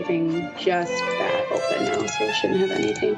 everything just got open now, so we shouldn't have anything.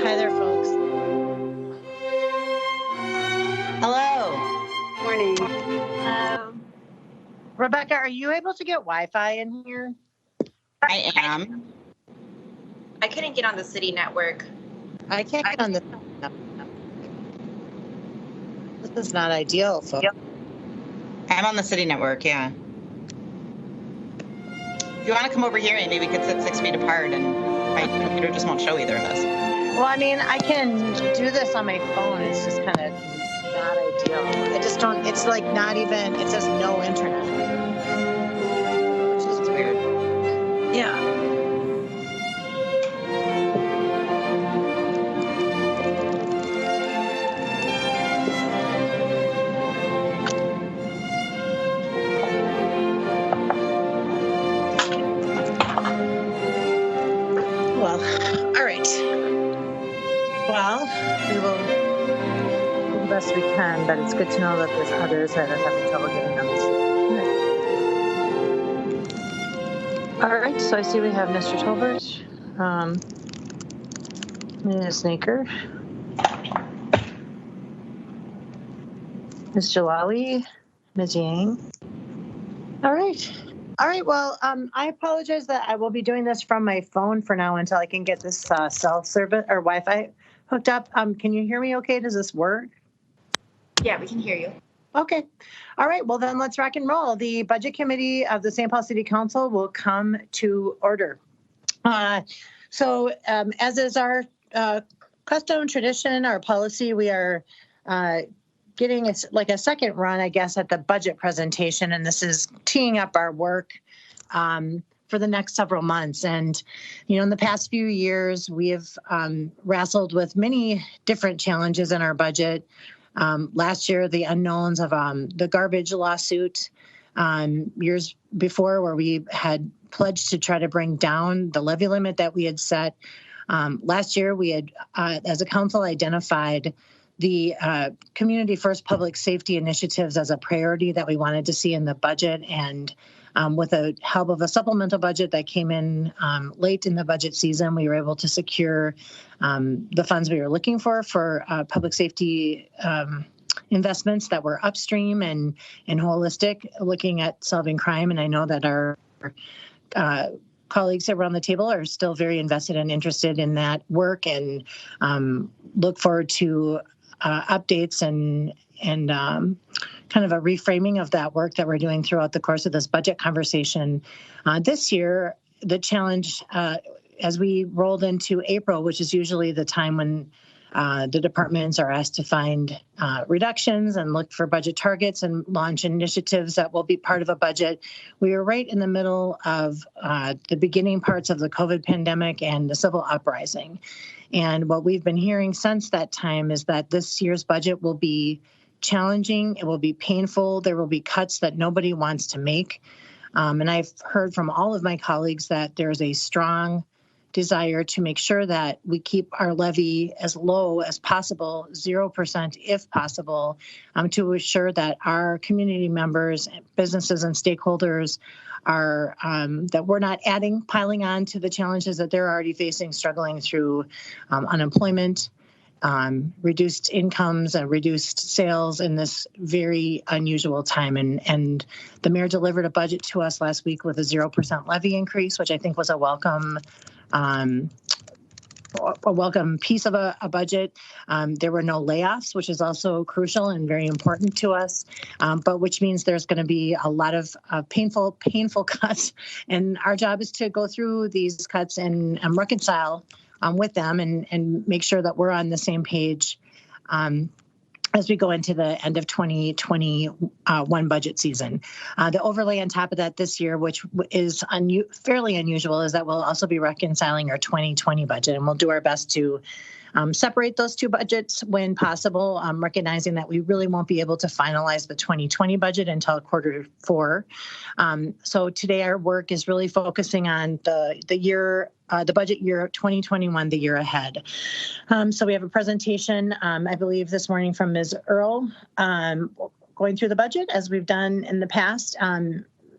Hi there, folks. Hello. Morning. Rebecca, are you able to get Wi-Fi in here? I am. I couldn't get on the city network. I can't get on the. This is not ideal, folks. I'm on the city network, yeah. If you want to come over here, Amy, we could sit 6 feet apart and my computer just won't show either of us. Well, I mean, I can do this on my phone. It's just kind of not ideal. I just don't, it's like not even, it says no internet. Which is weird. Yeah. Well, all right. Well, we will do the best we can, but it's good to know that there's others that are having trouble getting on this. All right, so I see we have Mr. Tolbert, Ms. Snaker, Ms. Jalali, Ms. Yang. All right. All right, well, I apologize that I will be doing this from my phone for now until I can get this cell service or Wi-Fi hooked up. Can you hear me okay? Does this work? Yeah, we can hear you. Okay. All right, well then let's rock and roll. The Budget Committee of the St. Paul City Council will come to order. So as is our custom, tradition, our policy, we are getting a second run, I guess, at the budget presentation, and this is teeing up our work for the next several months. And, you know, in the past few years, we have wrestled with many different challenges in our budget. Last year, the unknowns of the garbage lawsuit, years before, where we had pledged to try to bring down the levy limit that we had set. Last year, we had, as a council, identified the community first public safety initiatives as a priority that we wanted to see in the budget. And with the help of a supplemental budget that came in late in the budget season, we were able to secure the funds we were looking for public safety investments that were upstream and holistic, looking at solving crime. And I know that our colleagues around the table are still very invested and interested in that work, and look forward to updates and kind of a reframing of that work that we're doing throughout the course of this budget conversation. This year, the challenge, as we rolled into April, which is usually the time when the departments are asked to find reductions and look for budget targets and launch initiatives that will be part of a budget. We were right in the middle of the beginning parts of the COVID pandemic and the civil uprising. And what we've been hearing since that time is that this year's budget will be challenging. It will be painful. There will be cuts that nobody wants to make. And I've heard from all of my colleagues that there's a strong desire to make sure that we keep our levy as low as possible, 0% if possible, to ensure that our community members, businesses, and stakeholders are, that we're not piling on to the challenges that they're already facing, struggling through unemployment, reduced incomes and reduced sales in this very unusual time. And the mayor delivered a budget to us last week with a 0% levy increase, which I think was a welcome piece of a budget. There were no layoffs, which is also crucial and very important to us, but which means there's going to be a lot of painful cuts. And our job is to go through these cuts and reconcile with them and make sure that we're on the same page as we go into the end of 2021 budget season. The overlay on top of that this year, which is fairly unusual, is that we'll also be reconciling our 2020 budget, and we'll do our best to separate those two budgets when possible, recognizing that we really won't be able to finalize the 2020 budget until Q4. So today our work is really focusing on the budget year 2021, the year ahead. So we have a presentation, I believe, this morning from Ms. Earl, going through the budget as we've done in the past.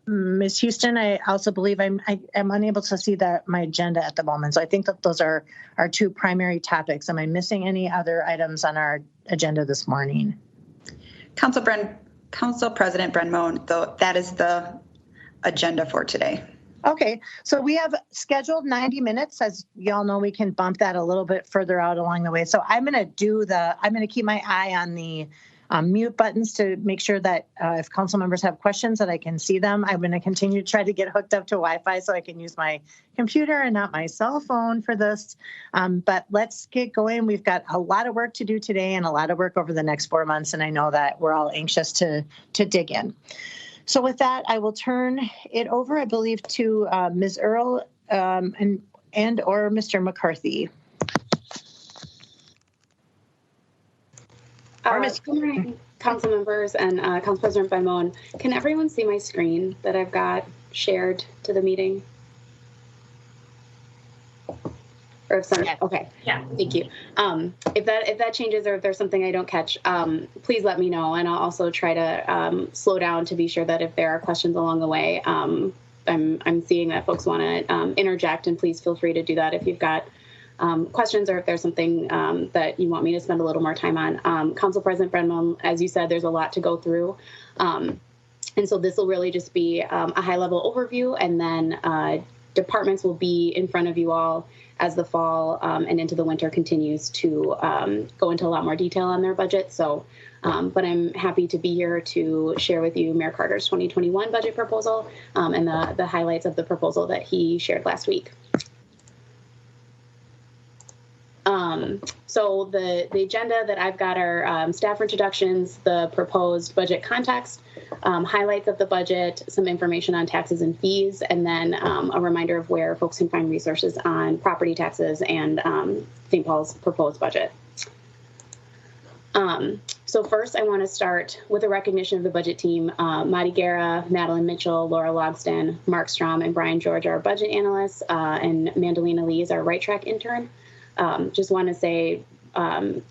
Ms. Houston, I also believe I'm unable to see my agenda at the moment. So I think that those are our two primary topics. Am I missing any other items on our agenda this morning? Council President Brenmone, though, that is the agenda for today. Okay, so we have scheduled 90 minutes. As y'all know, we can bump that a little bit further out along the way. So I'm going to keep my eye on the mute buttons to make sure that if council members have questions that I can see them. I'm going to continue to try to get hooked up to Wi-Fi so I can use my computer and not my cell phone for this. But let's get going. We've got a lot of work to do today and a lot of work over the next 4 months. And I know that we're all anxious to dig in. So with that, I will turn it over, I believe, to Ms. Earl and or Mr. McCarthy. Good morning, council members and Council President Brenmone. Can everyone see my screen that I've got shared to the meeting? Or if some, okay, yeah, thank you. If that changes or if there's something I don't catch, please let me know, and I'll also try to slow down to be sure that if there are questions along the way, I'm seeing that folks want to interject, and please feel free to do that if you've got questions or if there's something that you want me to spend a little more time on. Council President Brenmone, as you said, there's a lot to go through. And so this will really just be a high-level overview, and then departments will be in front of you all as the fall and into the winter continues to go into a lot more detail on their budget. So, but I'm happy to be here to share with you Mayor Carter's 2021 budget proposal and the highlights of the proposal that he shared last week. So the agenda that I've got are staff introductions, the proposed budget context, highlights of the budget, some information on taxes and fees, and then a reminder of where folks can find resources on property taxes and St. Paul's proposed budget. So first, I want to start with a recognition of the budget team. Madi Guerra, Madeline Mitchell, Laura Logston, Mark Strom, and Brian George are our budget analysts, and Mandalina Lee is our Right Track intern. Just want to say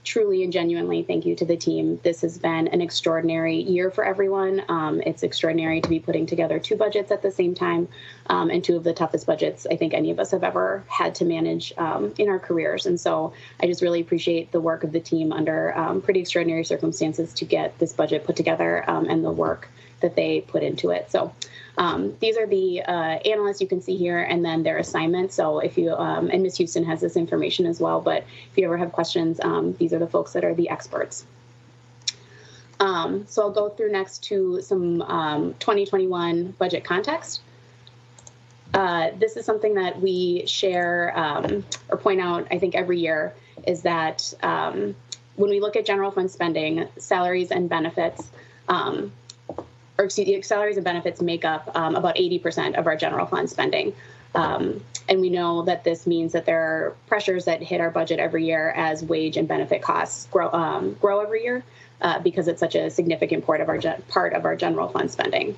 truly and genuinely thank you to the team. This has been an extraordinary year for everyone. It's extraordinary to be putting together 2 budgets at the same time, and 2 of the toughest budgets I think any of us have ever had to manage in our careers. And so I just really appreciate the work of the team under pretty extraordinary circumstances to get this budget put together, and the work that they put into it. So these are the analysts you can see here, and then their assignments. So if you, and Ms. Houston has this information as well, but if you ever have questions, these are the folks that are the experts. So I'll go through next to some 2021 budget context. This is something that we share or point out, I think, every year, is that when we look at general fund spending, salaries and benefits, salaries and benefits make up about 80% of our general fund spending. And we know that this means that there are pressures that hit our budget every year as wage and benefit costs grow every year because it's such a significant part of our general fund spending.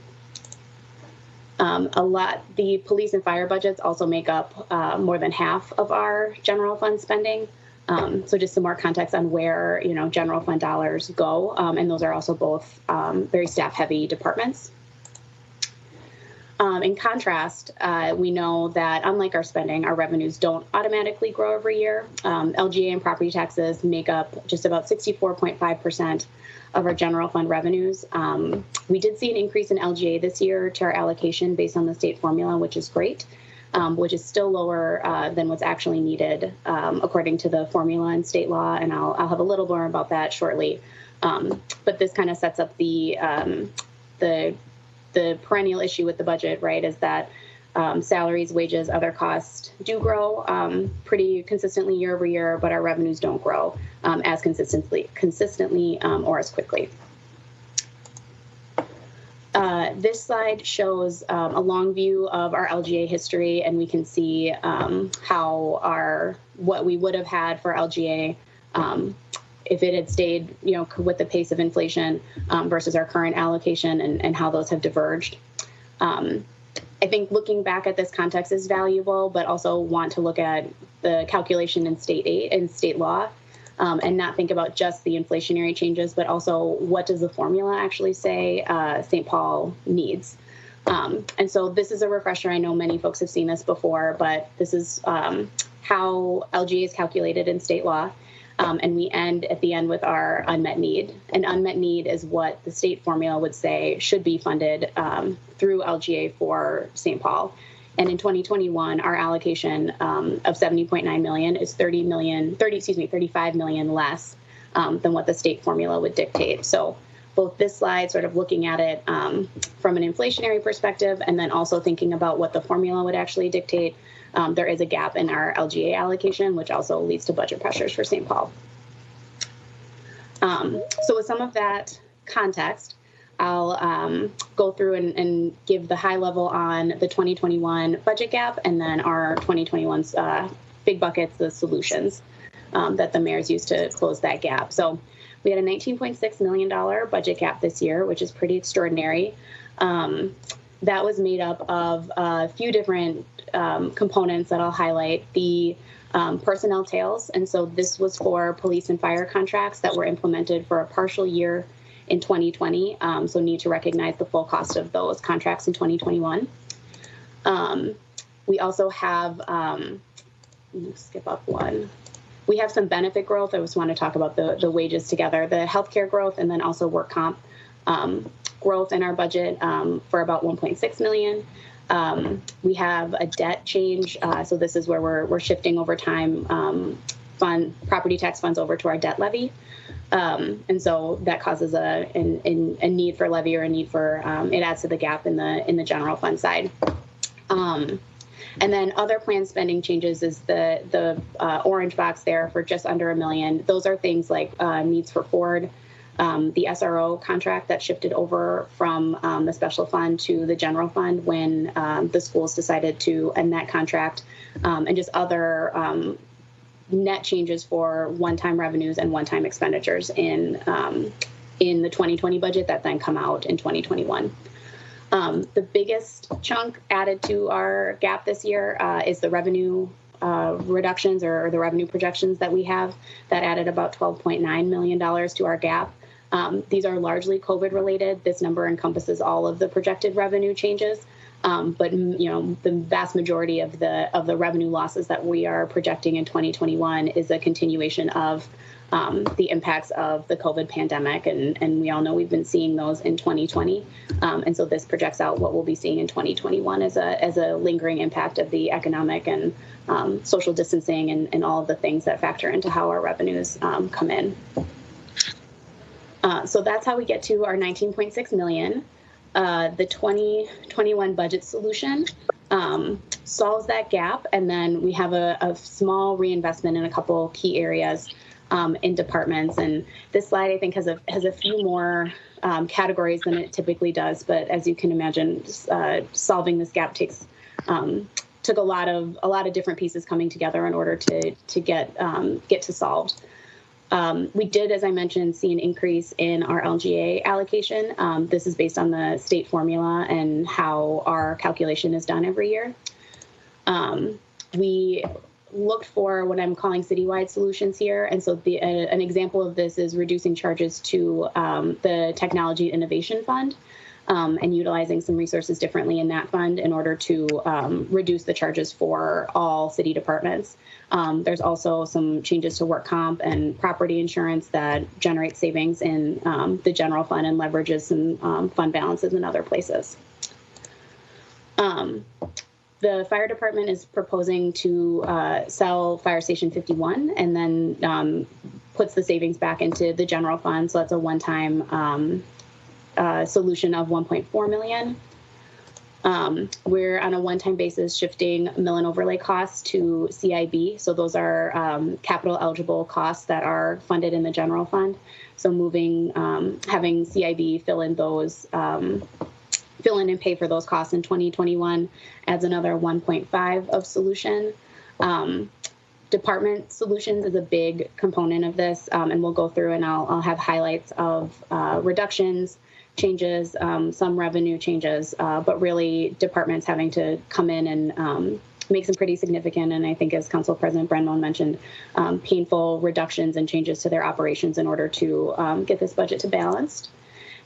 The police and fire budgets also make up more than half of our general fund spending. So just some more context on where, general fund dollars go. And those are also both very staff-heavy departments. In contrast, we know that unlike our spending, our revenues don't automatically grow every year. LGA and property taxes make up just about 64.5% of our general fund revenues. We did see an increase in LGA this year to our allocation based on the state formula, which is great. Which is still lower than what's actually needed according to the formula in state law, and I'll have a little more about that shortly. But this kind of sets up the perennial issue with the budget, right? Is that salaries, wages, other costs do grow pretty consistently year over year, but our revenues don't grow as consistently or as quickly. This slide shows a long view of our LGA history, and we can see how what we would have had for LGA if it had stayed, with the pace of inflation versus our current allocation, and how those have diverged. I think looking back at this context is valuable, but also want to look at the calculation in state law. And not think about just the inflationary changes, but also what does the formula actually say St. Paul needs. And so this is a refresher. I know many folks have seen this before, but this is how LGA is calculated in state law. And we end at the end with our unmet need. An unmet need is what the state formula would say should be funded through LGA for St. Paul. And in 2021, our allocation of $70.9 million is $35 million less than what the state formula would dictate. So both this slide, sort of looking at it from an inflationary perspective, and then also thinking about what the formula would actually dictate, there is a gap in our LGA allocation, which also leads to budget pressures for St. Paul. So with some of that context, I'll go through and give the high level on the 2021 budget gap, and then our 2021's big buckets, the solutions that the mayors used to close that gap. So we had a $19.6 million budget gap this year, which is pretty extraordinary. That was made up of a few different components that I'll highlight. The personnel tails, and so this was for police and fire contracts that were implemented for a partial year in 2020, so need to recognize the full cost of those contracts in 2021. We also have, skip up one. We have some benefit growth. I just want to talk about the wages together, the healthcare growth, and then also work comp growth in our budget for about $1.6 million. We have a debt change, so this is where we're shifting over time property tax funds over to our debt levy. And so that causes a need for levy, or a need for it adds to the gap in the general fund side. And then other planned spending changes is the orange box there for just under $1 million. Those are things like needs for Ford, the SRO contract that shifted over from the special fund to the general fund when the schools decided to end that contract, and just other net changes for one-time revenues and one-time expenditures in the 2020 budget that then come out in 2021. The biggest chunk added to our gap this year is the revenue reductions or the revenue projections that we have that added about $12.9 million to our gap. These are largely COVID related. This number encompasses all of the projected revenue changes. But the vast majority of the revenue losses that we are projecting in 2021 is a continuation of the impacts of the COVID pandemic, and we all know we've been seeing those in 2020, and so this projects out what we'll be seeing in 2021 as a lingering impact of the economic and social distancing and all of the things that factor into how our revenues come in. So that's how we get to our 19.6 million. The 2021 budget solution solves that gap, and then we have a small reinvestment in a couple key areas in departments. And this slide, I think, has a few more categories than it typically does. But as you can imagine, solving this gap took a lot of different pieces coming together in order to get to solved. We did, as I mentioned, see an increase in our LGA allocation. This is based on the state formula and how our calculation is done every year. We looked for what I'm calling citywide solutions here. And so an example of this is reducing charges to the Technology Innovation Fund and utilizing some resources differently in that fund in order to reduce the charges for all city departments. There's also some changes to work comp and property insurance that generate savings in the general fund and leverages some fund balances in other places. The fire department is proposing to sell Fire Station 51 and then puts the savings back into the general fund. So that's a one-time solution of $1.4 million. We're on a one-time basis shifting mill and overlay costs to CIB. So those are capital eligible costs that are funded in the general fund. So moving, having CIB fill in and pay for those costs in 2021 adds another 1.5 of solution. Department solutions is a big component of this, and we'll go through and I'll have highlights of reductions, changes, some revenue changes, but really departments having to come in and make some pretty significant, and I think as Council President Brenmone mentioned, painful reductions and changes to their operations in order to get this budget to balanced.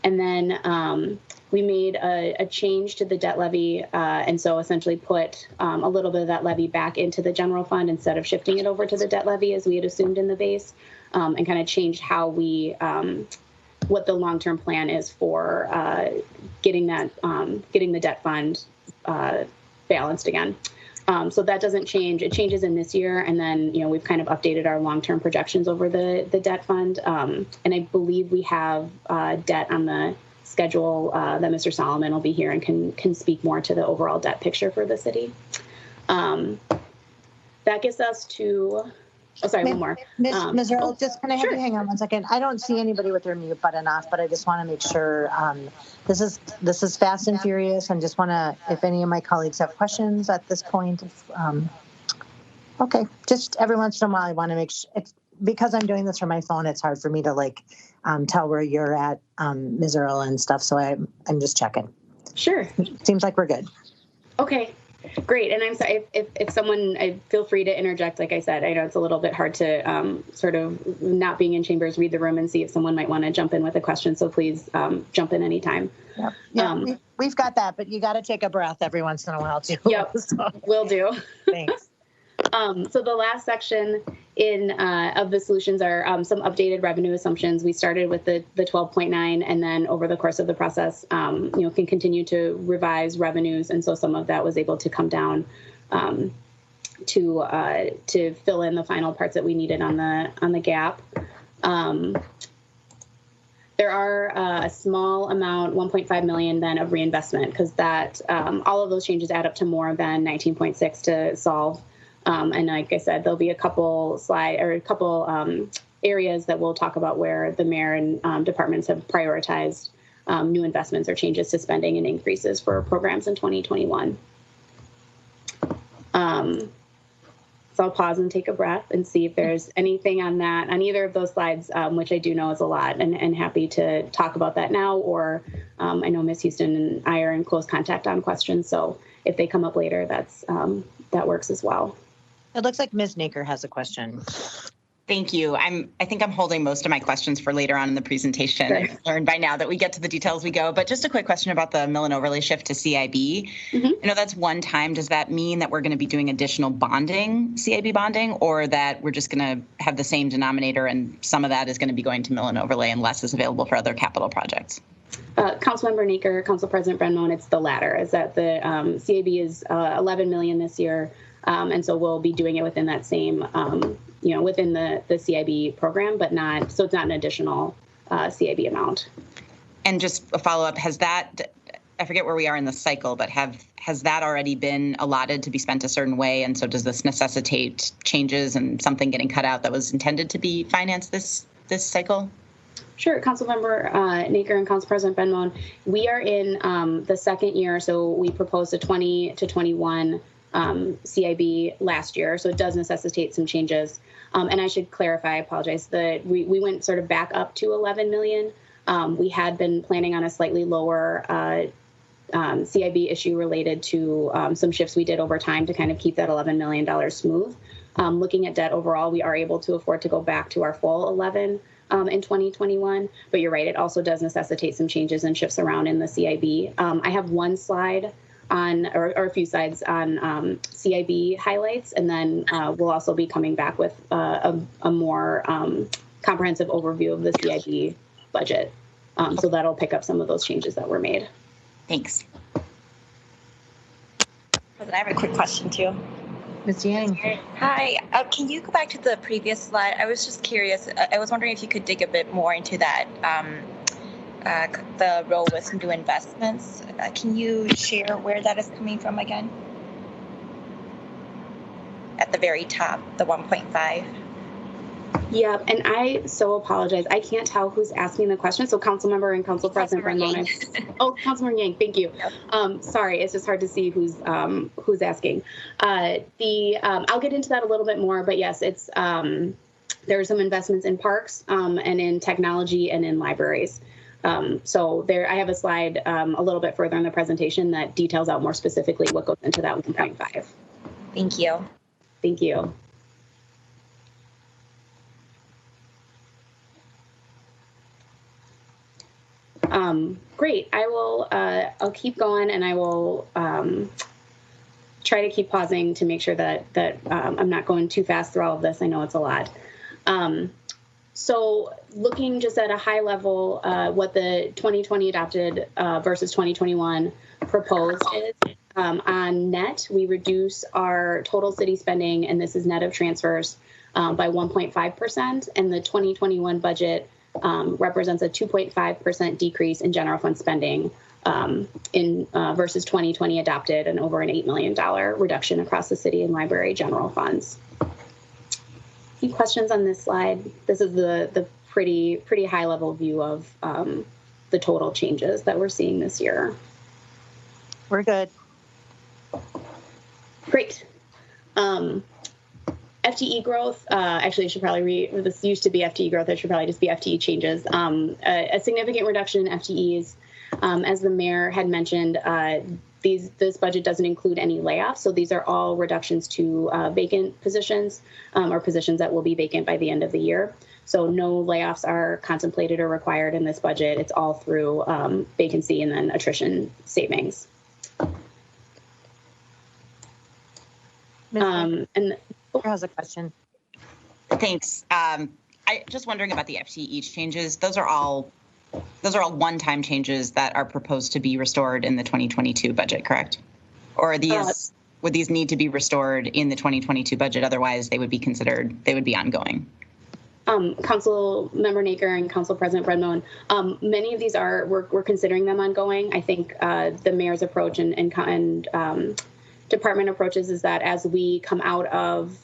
And then we made a change to the debt levy, and so essentially put a little bit of that levy back into the general fund instead of shifting it over to the debt levy as we had assumed in the base, and kind of changed how we, what the long-term plan is for getting the debt fund balanced again. So that doesn't change. It changes in this year, and then we've kind of updated our long-term projections over the debt fund, and I believe we have debt on the schedule that Mr. Solomon will be here and can speak more to the overall debt picture for the city. That gets us to, oh, sorry, one more. Ms. Earl, just can I have sure. you hang on one second? I don't see anybody with their mute button off, but I just want to make sure this is fast and furious, and just want to, if any of my colleagues have questions at this point, okay, just every once in a while I want to make sure, because I'm doing this from my phone, it's hard for me to tell where you're at, Ms. Earl and stuff. So I'm just checking. Sure. Seems like we're good. Okay, great. And I'm sorry if someone, feel free to interject. Like I said, I know it's a little bit hard to sort of not being in chambers, read the room and see if someone might want to jump in with a question. So please jump in anytime. Yep. Yeah, we've got that, but you got to take a breath every once in a while too. Yep, so. Will do. Thanks. So the last section of the solutions are some updated revenue assumptions. We started with the 12.9, and then over the course of the process, can continue to revise revenues, and so some of that was able to come down to fill in the final parts that we needed on the gap. There are a small amount, 1.5 million, then of reinvestment, because that all of those changes add up to more than 19.6 to solve. And like I said, there'll be a couple areas that we'll talk about where the mayor and departments have prioritized new investments or changes to spending and increases for programs in 2021. So I'll pause and take a breath and see if there's anything on either of those slides, which I do know is a lot, and happy to talk about that now, or I know Ms. Houston and I are in close contact on questions. So if they come up later, that works as well. It looks like Ms. Naker has a question. Thank you. I think I'm holding most of my questions for later on in the presentation. Sure. I've learned by now that we get to the details we go, but just a quick question about the mill and overlay shift to CIB. Mm-hmm. I know that's one time. Does that mean that we're going to be doing additional bonding, CIB bonding, or that we're just going to have the same denominator and some of that is going to be going to mill and overlay and less is available for other capital projects? Councilmember Naker, Council President Brenmoen, it's the latter, is that the CIB is $11 million this year. And so we'll be doing it within that same, within the CIB program, but not, so it's not an additional CIB amount. And just a follow up, has that, I forget where we are in the cycle, but has that already been allotted to be spent a certain way? And so does this necessitate changes and something getting cut out that was intended to be financed this cycle? Sure, Councilmember Naker and Council President Brenmoen, we are in the second year, so we proposed a 20 to 21 CIB last year, so it does necessitate some changes. And I should clarify, I apologize, that we went sort of back up to 11 million. We had been planning on a slightly lower CIB issue related to some shifts we did over time to kind of keep that $11 million smooth. Looking at debt overall, we are able to afford to go back to our full 11 in 2021, but you're right, it also does necessitate some changes and shifts around in the CIB. I have one slide on, or a few slides on CIB highlights, and then we'll also be coming back with a more comprehensive overview of the CIB budget. So that'll pick up some of those changes that were made. Thanks. I have a quick question too. Ms. Yang. Hi, can you go back to the previous slide? I was just curious. I was wondering if you could dig a bit more into that, the role with new investments. Can you share where that is coming from again? At the very top, the 1.5. Yeah, and I so apologize. I can't tell who's asking the question. So Councilmember and Council President Brenmoen. Oh, Councilmember Yang, thank you. Yep. Sorry, it's just hard to see who's asking. I'll get into that a little bit more, but yes, it's there are some investments in parks and in technology and in libraries. So I have a slide a little bit further in the presentation that details out more specifically what goes into that 1.5. Thank you. Thank you. Great. I'll keep going, and I will try to keep pausing to make sure that I'm not going too fast through all of this. I know it's a lot. So looking just at a high level, what the 2020 adopted versus 2021 proposed is, on net, we reduce our total city spending, and this is net of transfers, by 1.5%, and the 2021 budget represents a 2.5% decrease in general fund spending versus 2020 adopted, and over an $8 million reduction across the city and library general funds. Any questions on this slide? This is the pretty high level view of the total changes that we're seeing this year. We're good. Great. FTE growth, actually, I should probably this used to be FTE growth, it should probably just be FTE changes. A significant reduction in FTEs. As the mayor had mentioned, this budget doesn't include any layoffs, so these are all reductions to vacant positions or positions that will be vacant by the end of the year. So no layoffs are contemplated or required in this budget. It's all through vacancy and then attrition savings. And has a question. Thanks. I just wondering about the FTE changes. Those are all one-time changes that are proposed to be restored in the 2022 budget, correct? Or would these need to be restored in the 2022 budget? Otherwise, they would be ongoing. Council Member Naker and Council President Brenmoen, many of these we're considering them ongoing. I think the mayor's approach and department approaches is that as we come out of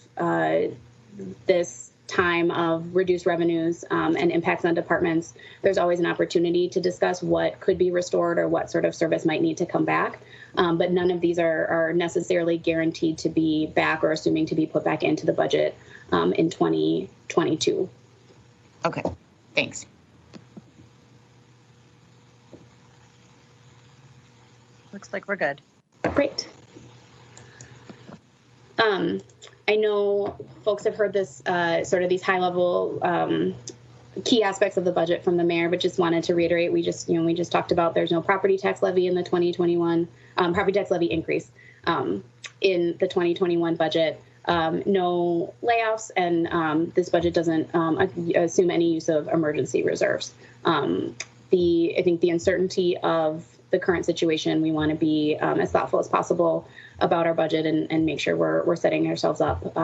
this time of reduced revenues and impacts on departments, there's always an opportunity to discuss what could be restored or what sort of service might need to come back. But none of these are necessarily guaranteed to be back or assuming to be put back into the budget in 2022. Okay, thanks. Looks like we're good. Great. I know folks have heard this sort of these high level key aspects of the budget from the mayor, but just wanted to reiterate, we just talked about there's no property tax levy in the 2021 property tax levy increase in the 2021 budget. No layoffs, and this budget doesn't assume any use of emergency reserves. I think the uncertainty of the current situation, we want to be as thoughtful as possible about our budget and make sure we're setting ourselves up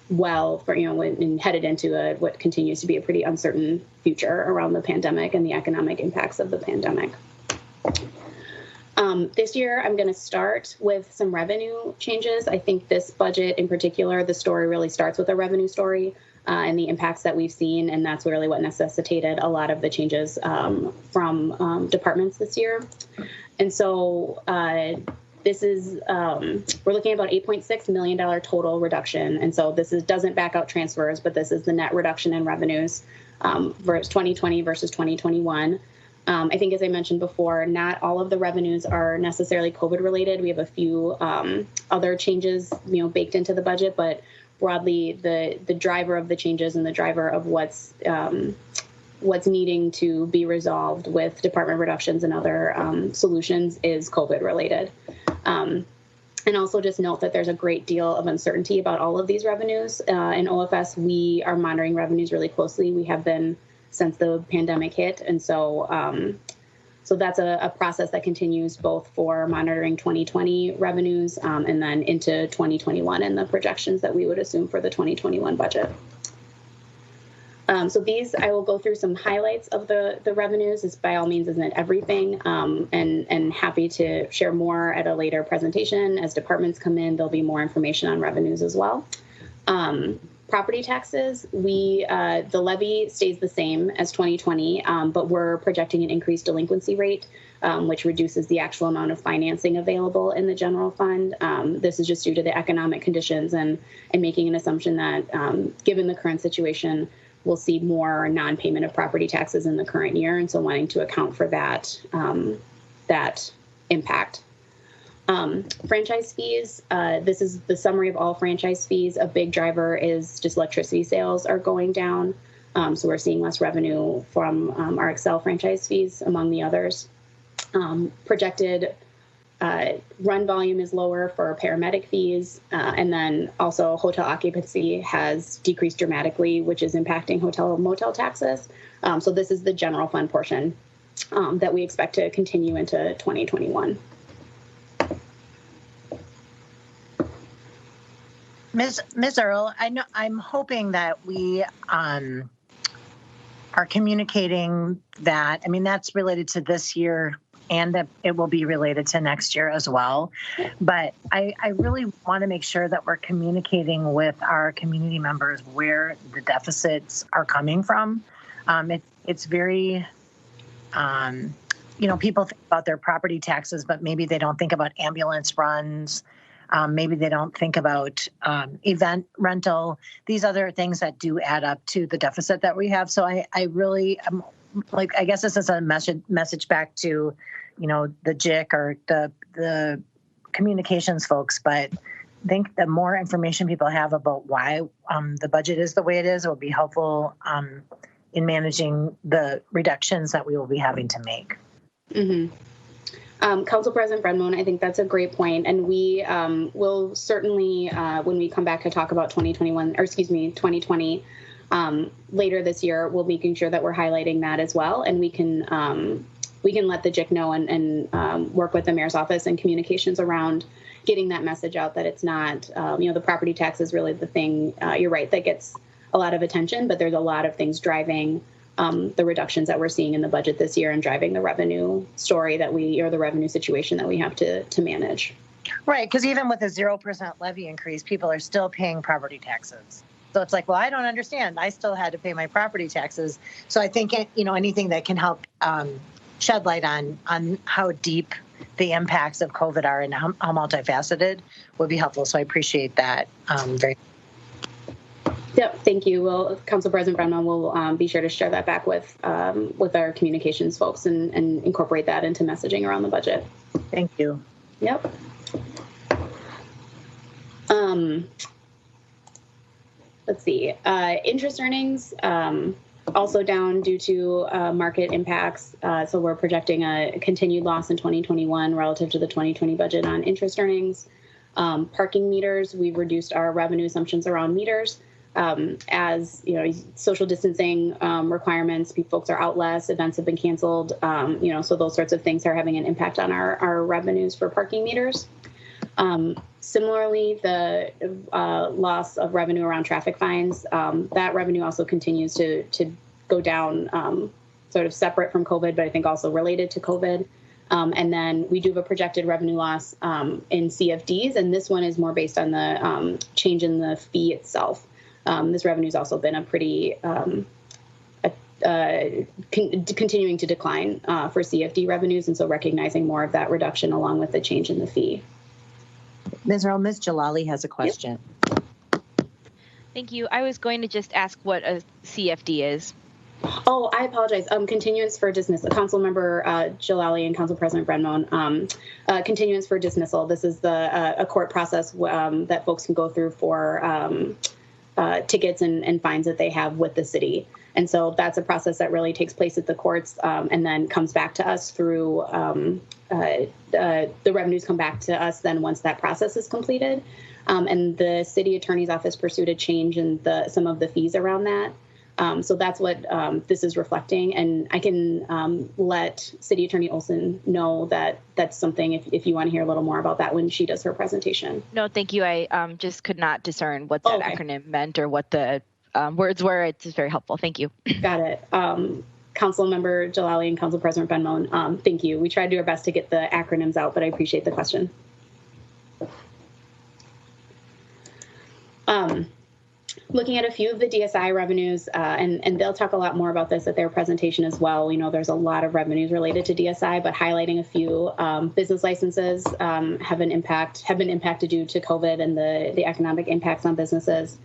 well for, when headed into what continues to be a pretty uncertain future around the pandemic and the economic impacts of the pandemic. This year, I'm going to start with some revenue changes. I think this budget in particular, the story really starts with a revenue story and the impacts that we've seen. And that's really what necessitated a lot of the changes from departments this year. And so this is, we're looking at about $8.6 million total reduction. And so this doesn't back out transfers, but this is the net reduction in revenues versus 2020 versus 2021. I think, as I mentioned before, not all of the revenues are necessarily COVID related. We have a few other changes, baked into the budget, but broadly, the driver of the changes and the driver of what's needing to be resolved with department reductions and other solutions is COVID related. And also just note that there's a great deal of uncertainty about all of these revenues. In OFS, we are monitoring revenues really closely. We have been since the pandemic hit. And so so that's a process that continues both for monitoring 2020 revenues and then into 2021 and the projections that we would assume for the 2021 budget. So these, I will go through some highlights of the revenues. This by all means isn't everything, and happy to share more at a later presentation. As departments come in, there'll be more information on revenues as well. Property taxes, the levy stays the same as 2020, but we're projecting an increased delinquency rate, which reduces the actual amount of financing available in the general fund. This is just due to the economic conditions and making an assumption that given the current situation, we'll see more non-payment of property taxes in the current year. And so wanting to account for that, that impact. Franchise fees, this is the summary of all franchise fees. A big driver is just electricity sales are going down. So we're seeing less revenue from our Excel franchise fees, among the others. Projected run volume is lower for paramedic fees. And then also hotel occupancy has decreased dramatically, which is impacting hotel and motel taxes. So this is the general fund portion that we expect to continue into 2021. Ms. Earle, I'm hoping that we are communicating that. I mean, that's related to this year and that it will be related to next year as well. But I really want to make sure that we're communicating with our community members where the deficits are coming from. It's very, people think about their property taxes, but maybe they don't think about ambulance runs. Maybe they don't think about event rental, these other things that do add up to the deficit that we have. So I really am I guess this is a message back to, the JIC or the communications folks, but I think the more information people have about why the budget is the way it is will be helpful in managing the reductions that we will be having to make. Mm-hmm. Council President Brenmoen, I think that's a great point. And we will certainly, when we come back to talk about 2020, later this year, we'll be making sure that we're highlighting that as well. And we can let the JIC know and work with the mayor's office and communications around getting that message out that it's not, the property tax is really the thing, you're right, that gets a lot of attention, but there's a lot of things driving the reductions that we're seeing in the budget this year and driving the revenue story or the revenue situation that we have to manage. Right, because even with a 0% levy increase, people are still paying property taxes. So it's like, well, I don't understand. I still had to pay my property taxes. So I think, anything that can help shed light on how deep the impacts of COVID are and how multifaceted would be helpful. So I appreciate that very. Yep, thank you. Well, Council President Brennan will be sure to share that back with our communications folks and incorporate that into messaging around the budget. Thank you. Yep. Let's see. Interest earnings also down due to market impacts. So we're projecting a continued loss in 2021 relative to the 2020 budget on interest earnings. Parking meters, we've reduced our revenue assumptions around meters. As social distancing requirements, folks are out less, events have been canceled, so those sorts of things are having an impact on our revenues for parking meters. Similarly, the loss of revenue around traffic fines, that revenue also continues to go down, sort of separate from COVID, but I think also related to COVID. And then we do have a projected revenue loss in CFDs, and this one is more based on the change in the fee itself. This revenue has also been a pretty continuing to decline for CFD revenues, and so recognizing more of that reduction along with the change in the fee. Ms. Jalali has a question. Yep. Thank you. I was going to just ask what a CFD is. Oh, I apologize. Continuance for dismissal. Councilmember Jalali and Council President Brenmone. Continuance for dismissal. This is a court process that folks can go through for tickets and fines that they have with the city. And so that's a process that really takes place at the courts and then comes back to us through the revenues come back to us then once that process is completed. And the city attorney's office pursued a change in some of the fees around that. So that's what this is reflecting. And I can let City Attorney Olson know that that's something if you want to hear a little more about that when she does her presentation. No, thank you. I just could not discern what that acronym meant or what the words were. It's very helpful. Thank you. Got it. Councilmember Jalali and Council President Brenmone, thank you. We tried to do our best to get the acronyms out, but I appreciate the question. Looking at a few of the DSI revenues, and they'll talk a lot more about this at their presentation as well. We know there's a lot of revenues related to DSI, but highlighting a few business licenses have been impacted due to COVID and the economic impacts on businesses.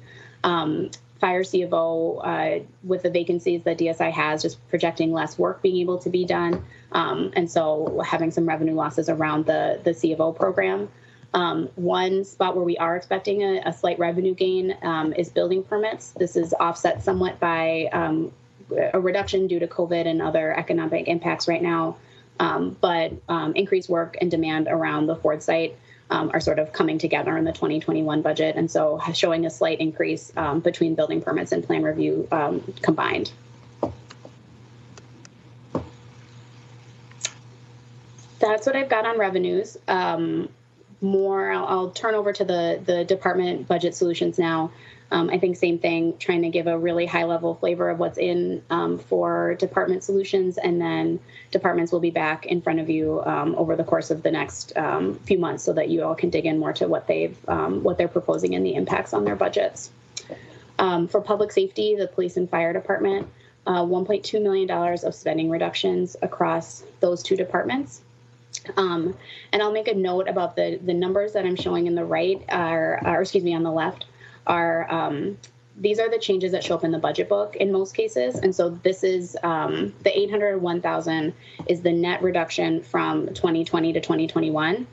Fire CFO with the vacancies that DSI has, just projecting less work being able to be done, and so having some revenue losses around the CFO program. One spot where we are expecting a slight revenue gain is building permits. This is offset somewhat by a reduction due to COVID and other economic impacts right now, but increased work and demand around the Ford site are sort of coming together in the 2021 budget, and so showing a slight increase between building permits and plan review combined. That's what I've got on revenues. I'll turn over to the department budget solutions now. I think same thing, trying to give a really high level flavor of what's in for department solutions, and then departments will be back in front of you over the course of the next few months so that you all can dig in more to what they're proposing and the impacts on their budgets. For public safety, the police and fire department, $1.2 million of spending reductions across those two departments. And I'll make a note about the numbers that I'm showing in the right on the left are these are the changes that show up in the budget book in most cases. And so this is the $801,000 is the net reduction from 2020 to 2021.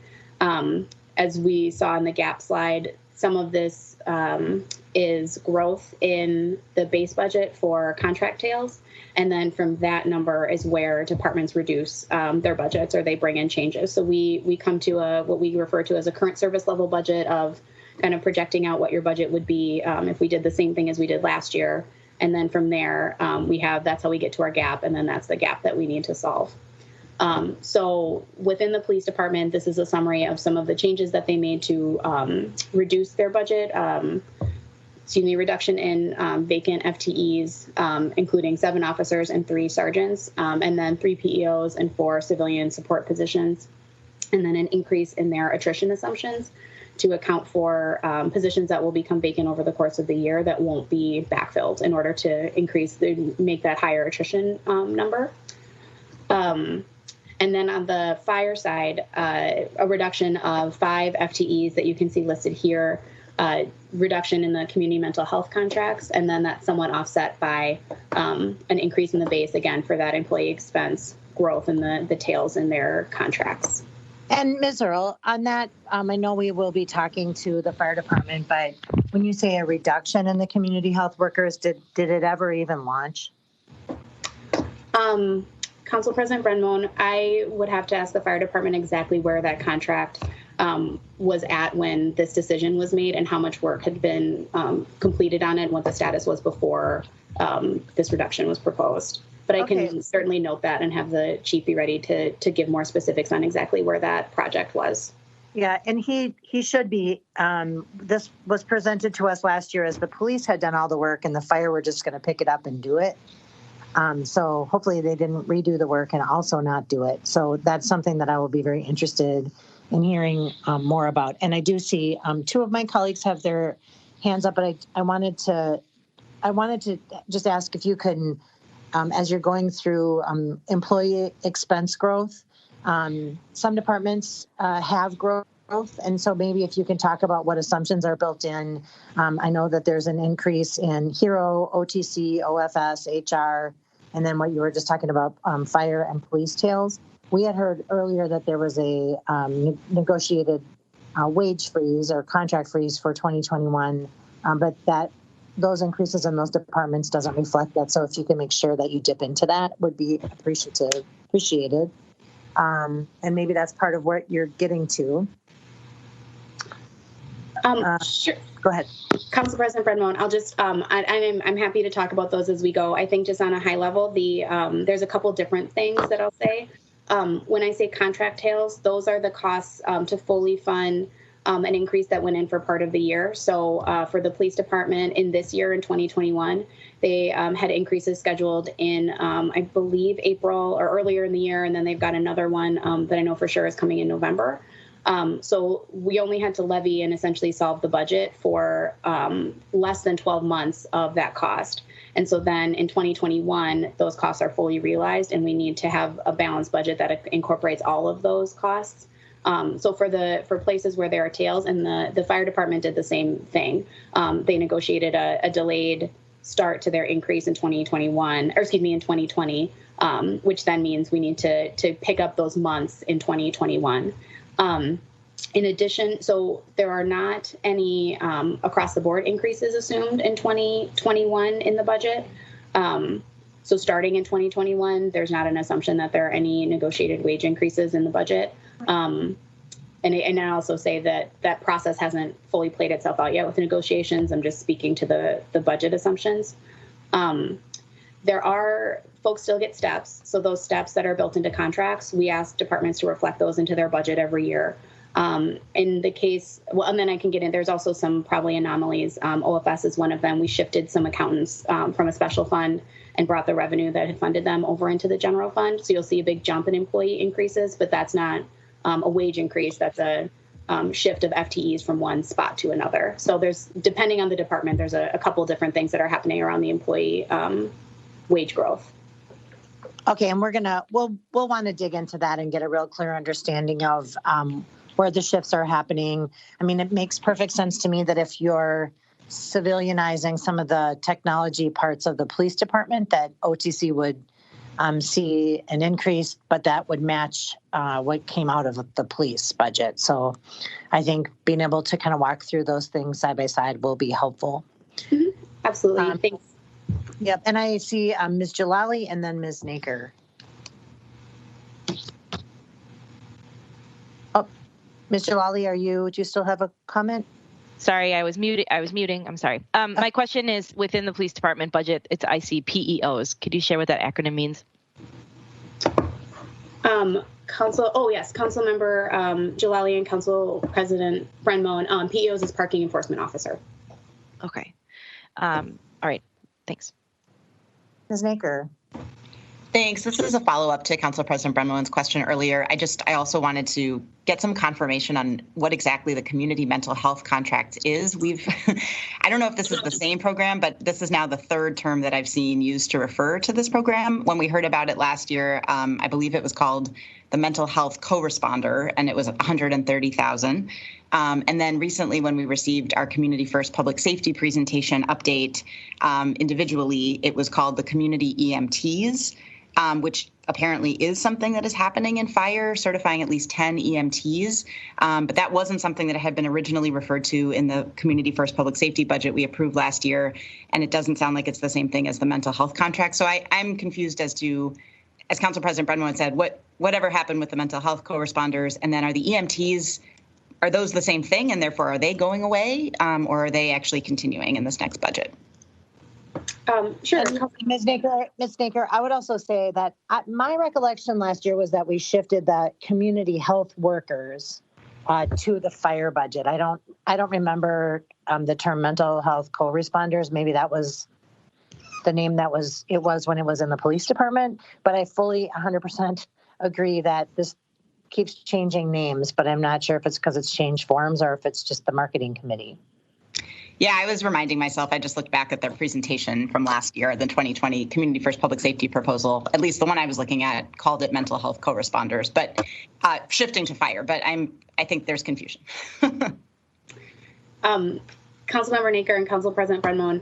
As we saw in the gap slide, some of this is growth in the base budget for contract tails. And then from that number is where departments reduce their budgets or they bring in changes. So we come to what we refer to as a current service level budget of kind of projecting out what your budget would be if we did the same thing as we did last year. And then from there, that's how we get to our gap. And then that's the gap that we need to solve. So within the police department, this is a summary of some of the changes that they made to reduce their budget. Reduction in vacant FTEs, including 7 officers and 3 sergeants, and then 3 PEOs and 4 civilian support positions, and then an increase in their attrition assumptions to account for positions that will become vacant over the course of the year that won't be backfilled in order to make that higher attrition number. And then on the fire side, a reduction of 5 FTEs that you can see listed here, reduction in the community mental health contracts, and then that's somewhat offset by an increase in the base, again, for that employee expense growth and the tails in their contracts. And Ms. Earle, on that, I know we will be talking to the fire department, but when you say a reduction in the community health workers, did it ever even launch? Council President Brenmone, I would have to ask the fire department exactly where that contract was at when this decision was made and how much work had been completed on it and what the status was before this reduction was proposed. But I can certainly note that and have the chief be ready to give more specifics on exactly where that project was. Yeah, and he should be. This was presented to us last year as the police had done all the work and the fire were just going to pick it up and do it. So hopefully they didn't redo the work and also not do it. So that's something that I will be very interested in hearing more about. And I do see 2 of my colleagues have their hands up, but I wanted to just ask if you could, as you're going through employee expense growth, some departments have growth. And so maybe if you can talk about what assumptions are built in. I know that there's an increase in HERO, OTC, OFS, HR, and then what you were just talking about, fire and police tails. We had heard earlier that there was a negotiated wage freeze or contract freeze for 2021, but that those increases in those departments doesn't reflect that. So if you can make sure that you dip into that, would be appreciated. And maybe that's part of what you're getting to. Sure. Go ahead. Council President Brenmone, I'll just, I'm happy to talk about those as we go. I think just on a high level, there's a couple different things that I'll say. When I say contract tails, those are the costs to fully fund an increase that went in for part of the year. So for the police department in this year in 2021, they had increases scheduled in, I believe, April or earlier in the year. And then they've got another one that I know for sure is coming in November. So we only had to levy and essentially solve the budget for less than 12 months of that cost. And so then in 2021, those costs are fully realized and we need to have a balanced budget that incorporates all of those costs. So for places where there are tails, and the fire department did the same thing. They negotiated a delayed start to their increase in 2020, which then means we need to pick up those months in 2021. In addition, so there are not any across the board increases assumed in 2021 in the budget. So starting in 2021, there's not an assumption that there are any negotiated wage increases in the budget. And I also say that process hasn't fully played itself out yet with negotiations. I'm just speaking to the budget assumptions. There are folks still get steps. So those steps that are built into contracts, we ask departments to reflect those into their budget every year. In the case, well, and then I can get in, there's also some probably anomalies. OFS is one of them. We shifted some accountants from a special fund and brought the revenue that had funded them over into the general fund. So you'll see a big jump in employee increases, but that's not a wage increase. That's a shift of FTEs from one spot to another. So there's, depending on the department, there's a couple different things that are happening around the employee wage growth. Okay, and we'll want to dig into that and get a real clear understanding of where the shifts are happening. I mean, it makes perfect sense to me that if you're civilianizing some of the technology parts of the police department, that OTC would see an increase, but that would match what came out of the police budget. So I think being able to kind of walk through those things side by side will be helpful. Mm-hmm. Absolutely. Thanks. Yep. And I see Ms. Jalali and then Ms. Naker. Oh, Ms. Jalali, do you still have a comment? Sorry, I was muting. I'm sorry. My question is, within the police department budget, I see PEOs. Could you share what that acronym means? Council member Jalali and Council President Brenmone, PEOs is Parking Enforcement Officer. Okay. All right. Thanks. Ms. Naker. Thanks. This is a follow-up to Council President Brenmoen's question earlier. I also wanted to get some confirmation on what exactly the community mental health contract is. I don't know if this is the same program, but this is now the third term that I've seen used to refer to this program. When we heard about it last year, I believe it was called the Mental Health Co-Responder, and it was $130,000. And then recently, when we received our Community First Public Safety presentation update, individually, it was called the Community EMTs. Which apparently is something that is happening in fire, certifying at least 10 EMTs. But that wasn't something that had been originally referred to in the Community First Public Safety budget we approved last year. And it doesn't sound like it's the same thing as the mental health contract. So I'm confused as to, as Council President Brenmoen said, whatever happened with the mental health co-responders, and then are the EMTs, are those the same thing? And therefore, are they going away, or are they actually continuing in this next budget? Sure. Ms. Naker, I would also say that my recollection last year was that we shifted the community health workers to the fire budget. I don't remember the term mental health co-responders. Maybe that was the name it was when it was in the police department. But I fully 100% agree that this keeps changing names, but I'm not sure if it's because it's changed forms or if it's just the marketing committee. Yeah, I was reminding myself, I just looked back at their presentation from last year, the 2020 Community First Public Safety proposal, at least the one I was looking at, called it mental health co-responders, but shifting to fire. But I think there's confusion. Councilmember Naker and Council President Brenmoen,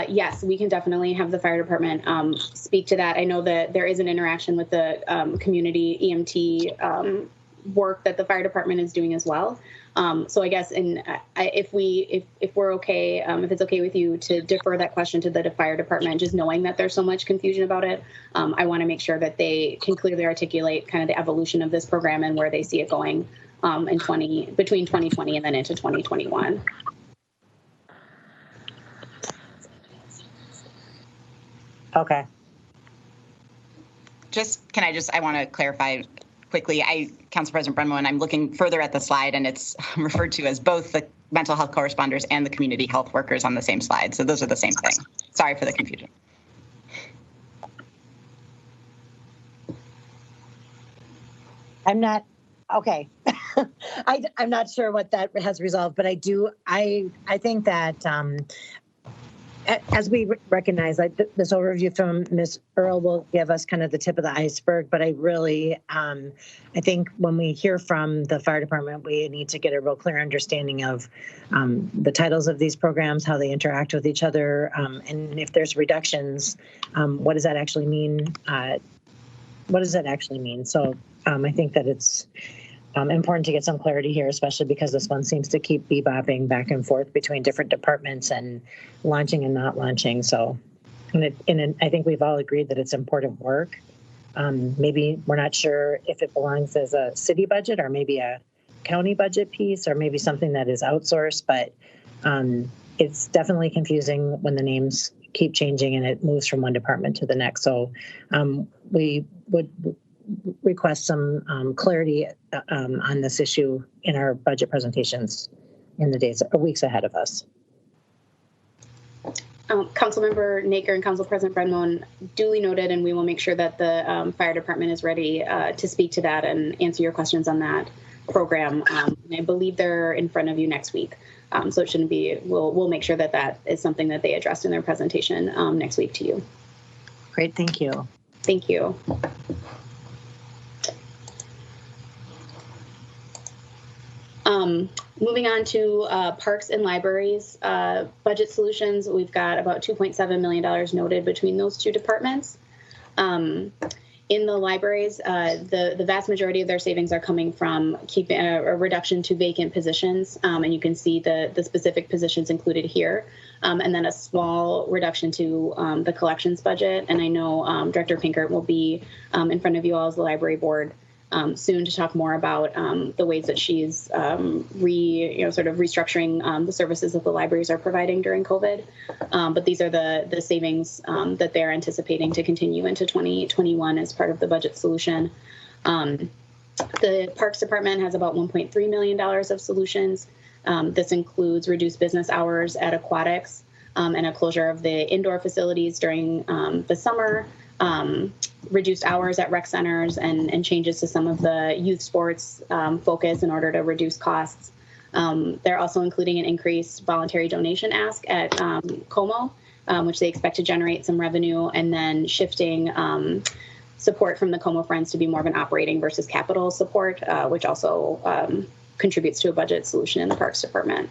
yes, we can definitely have the fire department speak to that. I know that there is an interaction with the community EMT work that the fire department is doing as well. So I guess, if we're okay, if it's okay with you to defer that question to the fire department, just knowing that there's so much confusion about it, I want to make sure that they can clearly articulate kind of the evolution of this program and where they see it going between 2020 and then into 2021. Okay. I want to clarify quickly. Council President Brenmoen, I'm looking further at the slide, and it's referred to as both the mental health co-responders and the community health workers on the same slide. So those are the same thing. Sorry for the confusion. I'm not, okay. I'm not sure what that has resolved, but I think that as we recognize, this overview from Ms. Earl will give us kind of the tip of the iceberg, but I think when we hear from the fire department, we need to get a real clear understanding of the titles of these programs, how they interact with each other, and if there's reductions, what does that actually mean? So I think that it's important to get some clarity here, especially because this one seems to keep bebopping back and forth between different departments and launching and not launching. So, and I think we've all agreed that it's important work. Maybe we're not sure if it belongs as a city budget or maybe a county budget piece or maybe something that is outsourced, but it's definitely confusing when the names keep changing and it moves from one department to the next. So we would request some clarity on this issue in our budget presentations in the days or weeks ahead of us. Councilmember Naker and Council President Brenmoen, duly noted, and we will make sure that the fire department is ready to speak to that and answer your questions on that program. And I believe they're in front of you next week. So it shouldn't be, we'll make sure that that is something that they addressed in their presentation next week to you. Great, thank you. Thank you. Moving on to parks and libraries budget solutions, we've got about $2.7 million noted between those two departments. In the libraries, the vast majority of their savings are coming from keeping a reduction to vacant positions, and you can see the specific positions included here, and then a small reduction to the collections budget. And I know Director Pinkert will be in front of you all as the library board soon to talk more about the ways that she's sort of restructuring the services that the libraries are providing during COVID. But these are the savings that they're anticipating to continue into 2021 as part of the budget solution. The Parks Department has about $1.3 million of solutions. This includes reduced business hours at aquatics and a closure of the indoor facilities during the summer. reduced hours at rec centers and changes to some of the youth sports focus in order to reduce costs. They're also including an increased voluntary donation ask at Como, which they expect to generate some revenue, and then shifting support from the Como Friends to be more of an operating versus capital support, which also contributes to a budget solution in the Parks Department.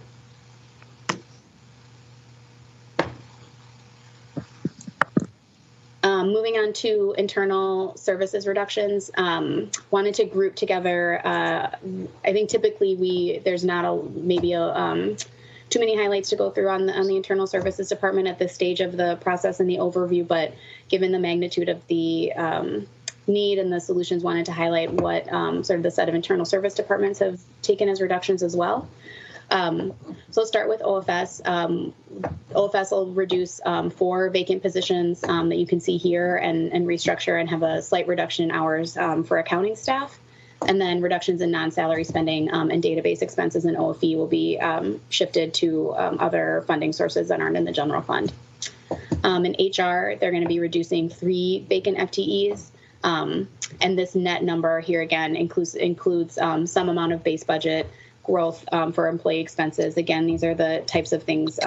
Moving on to internal services reductions, wanted to group together. I think typically there's not too many highlights to go through on the internal services department at this stage of the process and the overview, but given the magnitude of the need and the solutions, wanted to highlight what sort of the set of internal service departments have taken as reductions as well. So let's start with OFS. OFS will reduce 4 vacant positions that you can see here and restructure and have a slight reduction in hours for accounting staff. And then reductions in non-salary spending and database expenses in OFE will be shifted to other funding sources that aren't in the general fund. In HR, they're going to be reducing 3 vacant FTEs. And this net number here again includes some amount of base budget growth for employee expenses. Again, these are the types of things.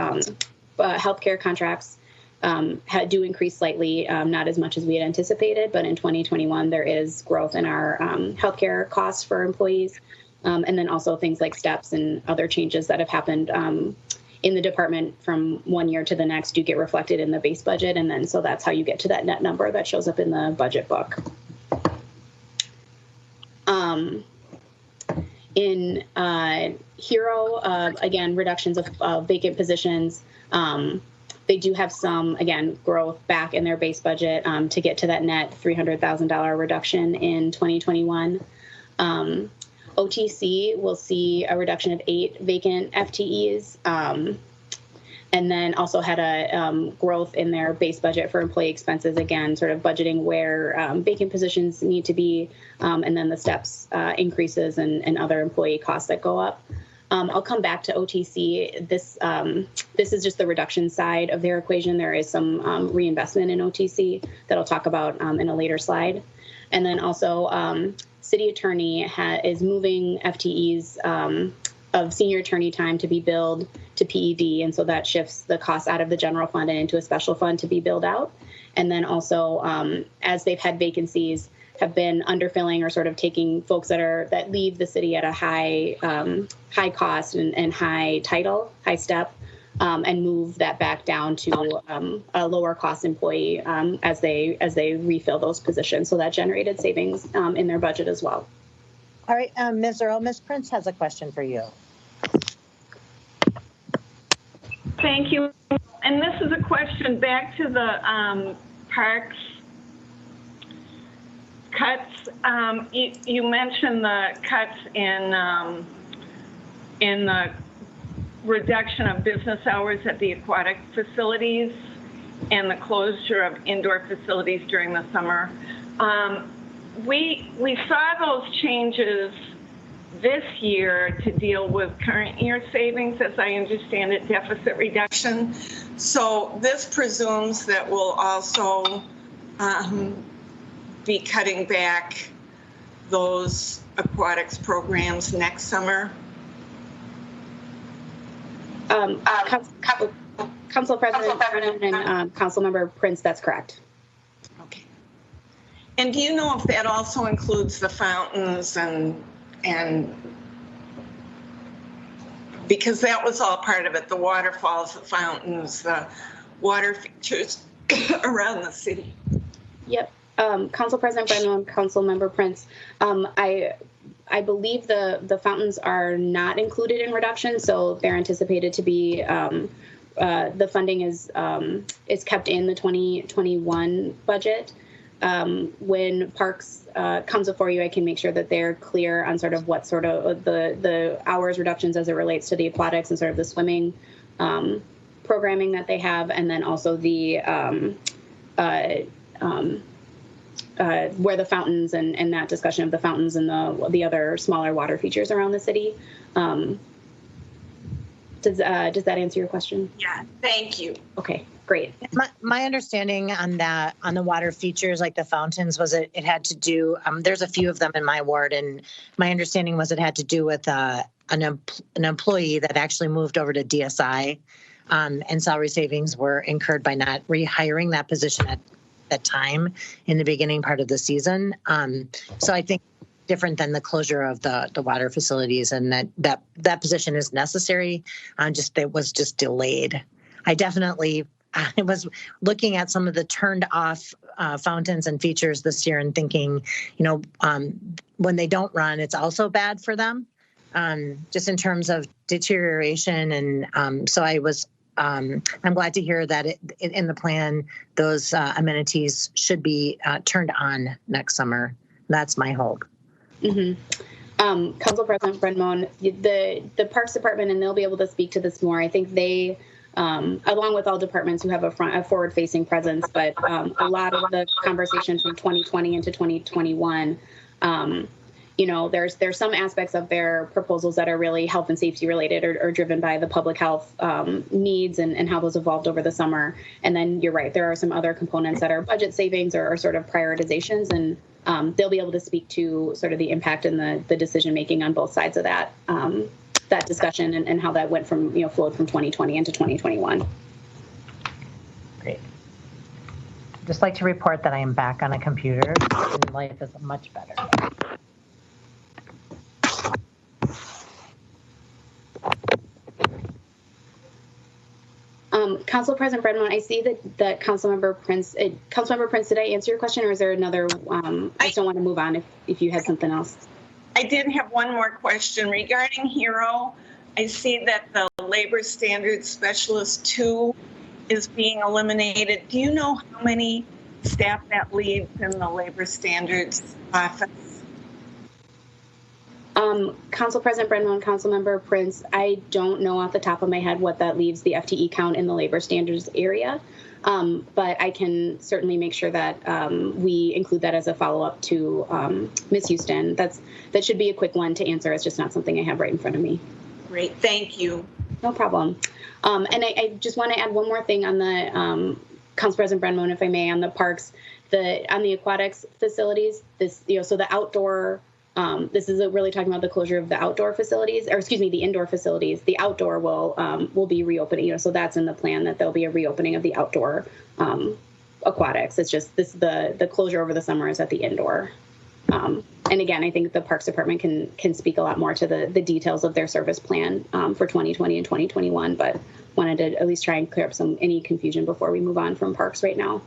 Healthcare contracts do increase slightly, not as much as we had anticipated, but in 2021 there is growth in our healthcare costs for employees, and then also things like steps and other changes that have happened in the department from one year to the next do get reflected in the base budget, and then so that's how you get to that net number that shows up in the budget book. In HERO, again, reductions of vacant positions. They do have some, again, growth back in their base budget to get to that net $300,000 reduction in 2021. OTC will see a reduction of 8 vacant FTEs, and then also had a growth in their base budget for employee expenses, again, sort of budgeting where vacant positions need to be, and then the steps increases and other employee costs that go up. I'll come back to OTC. This is just the reduction side of their equation. There is some reinvestment in OTC that I'll talk about in a later slide. And then also city attorney is moving FTEs of senior attorney time to be billed to PED. And so that shifts the costs out of the general fund and into a special fund to be billed out. And then also as they've had vacancies, have been underfilling or sort of taking folks that leave the city at a high cost and high step, and move that back down to a lower cost employee as they refill those positions. So that generated savings in their budget as well. All right, Ms. Earl, Ms. Prince has a question for you. Thank you. And this is a question back to the parks cuts. You mentioned the cuts in the reduction of business hours at the aquatic facilities and the closure of indoor facilities during the summer. We saw those changes this year to deal with current year savings, as I understand it, deficit reduction. So this presumes that we'll also be cutting back those aquatics programs next summer. Council President Brennan and Councilmember Prince, that's correct. Okay. And do you know if that also includes the fountains and because that was all part of it, the waterfalls, the fountains, the water features around the city? Yep. Council President Brennan and Councilmember Prince, I believe the fountains are not included in reduction, so they're anticipated to be the funding is kept in the 2021 budget. When Parks comes before you, I can make sure that they're clear on sort of what sort of the hours reductions as it relates to the aquatics and sort of the swimming programming that they have, and then also the where the fountains and that discussion of the fountains and the other smaller water features around the city. Does that answer your question? Yeah, thank you. Okay, great. My understanding on that, on the water features like the fountains, was it had to do, there's a few of them in my ward, and my understanding was it had to do with an employee that actually moved over to DSI, and salary savings were incurred by not rehiring that position at that time in the beginning part of the season. So I think different than the closure of the water facilities, and that position is necessary. It was just delayed. I was looking at some of the turned off fountains and features this year and thinking, when they don't run, it's also bad for them, just in terms of deterioration. And so I'm glad to hear that in the plan, those amenities should be turned on next summer. That's my hope. Mm-hmm. Council President Brendmoen, the Parks Department, and they'll be able to speak to this more. I think they, along with all departments who have a forward-facing presence, but a lot of the conversation from 2020 into 2021, there's some aspects of their proposals that are really health and safety related or driven by the public health needs and how those evolved over the summer. And then you're right, there are some other components that are budget savings or sort of prioritizations, and they'll be able to speak to sort of the impact and the decision making on both sides of that discussion and how that went from flowed from 2020 into 2021. Great. Just like to report that I am back on a computer and life is much better. Council President Brendmoen, I see that Councilmember Prince, did I answer your question, or is there another? I just don't want to move on if you had something else. I did have one more question regarding HERO. I see that the Labor Standards Specialist 2 is being eliminated. Do you know how many staff that leaves in the Labor Standards office? Council President Brendmoen, Councilmember Prince, I don't know off the top of my head what that leaves the FTE count in the labor standards area, but I can certainly make sure that we include that as a follow-up to Ms. Houston. That should be a quick one to answer. It's just not something I have right in front of me. Great, thank you. No problem. And I just want to add one more thing on the Council President Brendmoen, if I may, on the parks, on the aquatics facilities. So the outdoor. This is really talking about the closure of the outdoor facilities, or excuse me, the indoor facilities. The outdoor will be reopening. So that's in the plan that there'll be a reopening of the outdoor aquatics. It's just the closure over the summer is at the indoor. And again, I think the Parks Department can speak a lot more to the details of their service plan for 2020 and 2021. But wanted to at least try and clear up any confusion before we move on from parks right now.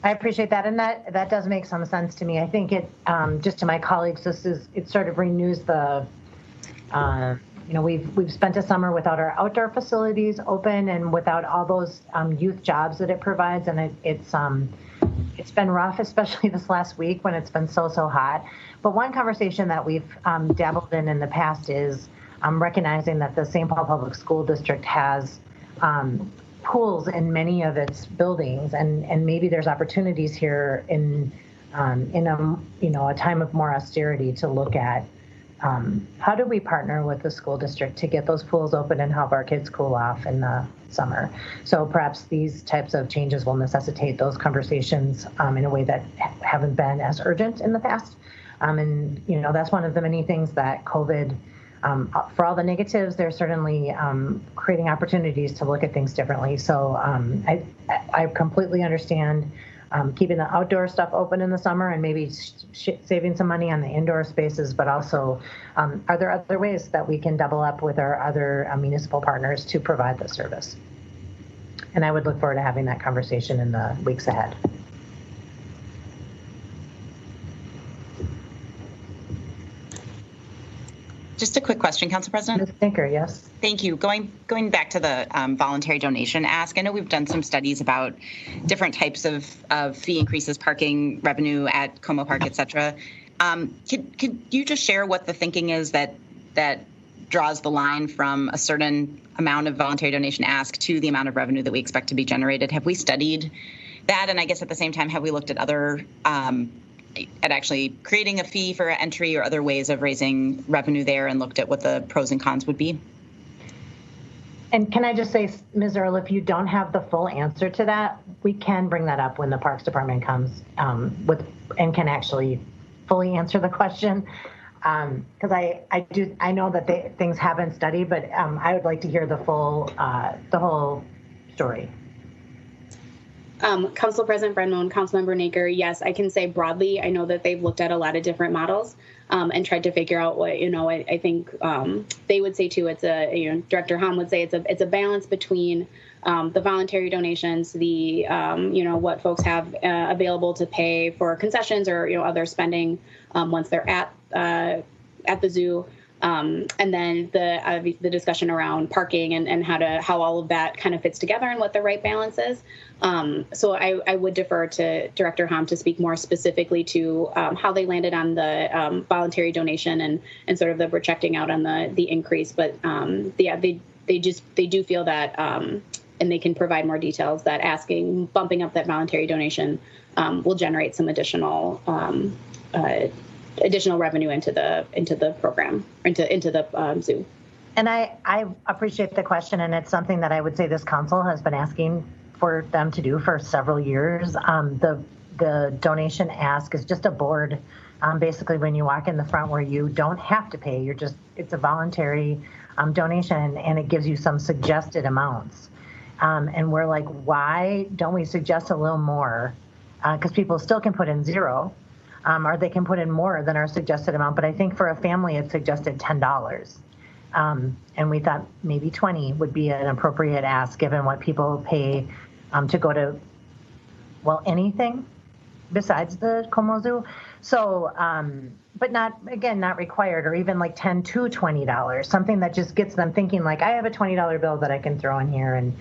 I appreciate that, and that does make some sense to me. I think it, just to my colleagues, it sort of renews the, we've spent a summer without our outdoor facilities open and without all those youth jobs that it provides, and it's been rough, especially this last week when it's been so hot. But one conversation that we've dabbled in the past is recognizing that the St. Paul Public School District has pools in many of its buildings, and maybe there's opportunities here in a time of more austerity to look at how do we partner with the school district to get those pools open and help our kids cool off in the summer. So perhaps these types of changes will necessitate those conversations in a way that haven't been as urgent in the past. And that's one of the many things that COVID, for all the negatives, they're certainly creating opportunities to look at things differently. So I completely understand keeping the outdoor stuff open in the summer and maybe saving some money on the indoor spaces, but also are there other ways that we can double up with our other municipal partners to provide the service? And I would look forward to having that conversation in the weeks ahead. Just a quick question, Council President. Ms. Tinker, yes. Thank you. Going back to the voluntary donation ask, I know we've done some studies about different types of fee increases, parking revenue at Como Park, et cetera. Could you just share what the thinking is that draws the line from a certain amount of voluntary donation ask to the amount of revenue that we expect to be generated? Have we studied that? And I guess at the same time, have we looked at other at actually creating a fee for entry or other ways of raising revenue there and looked at what the pros and cons would be? And can I just say, Ms. Earle, if you don't have the full answer to that, we can bring that up when the Parks Department comes and can actually fully answer the question. Because I know that things have been studied, but I would like to hear the whole story. Council President Brenmoen, Councilmember Naker, yes, I can say broadly, I know that they've looked at a lot of different models and tried to figure out what, I think they would say too, it's Director Hahn would say it's a balance between the voluntary donations, the, what folks have available to pay for concessions or, other spending once they're at the zoo. And then the discussion around parking and how all of that kind of fits together and what the right balance is. So I would defer to Director Hahn to speak more specifically to how they landed on the voluntary donation and sort of the projecting out on the increase. But yeah, they do feel that and they can provide more details that bumping up that voluntary donation will generate some additional revenue into the program, into the zoo. And I appreciate the question, and it's something that I would say this council has been asking for them to do for several years. The donation ask is just a board, basically when you walk in the front where you don't have to pay. It's a voluntary donation, and it gives you some suggested amounts. And we're like, why don't we suggest a little more? Because people still can put in zero. Or they can put in more than our suggested amount. But I think for a family, it's suggested $10. And we thought maybe 20 would be an appropriate ask given what people pay to go to, anything besides the Como Zoo. So, but not required, or even like $10 to $20, something that just gets them thinking like, I have a $20 bill that I can throw in here, and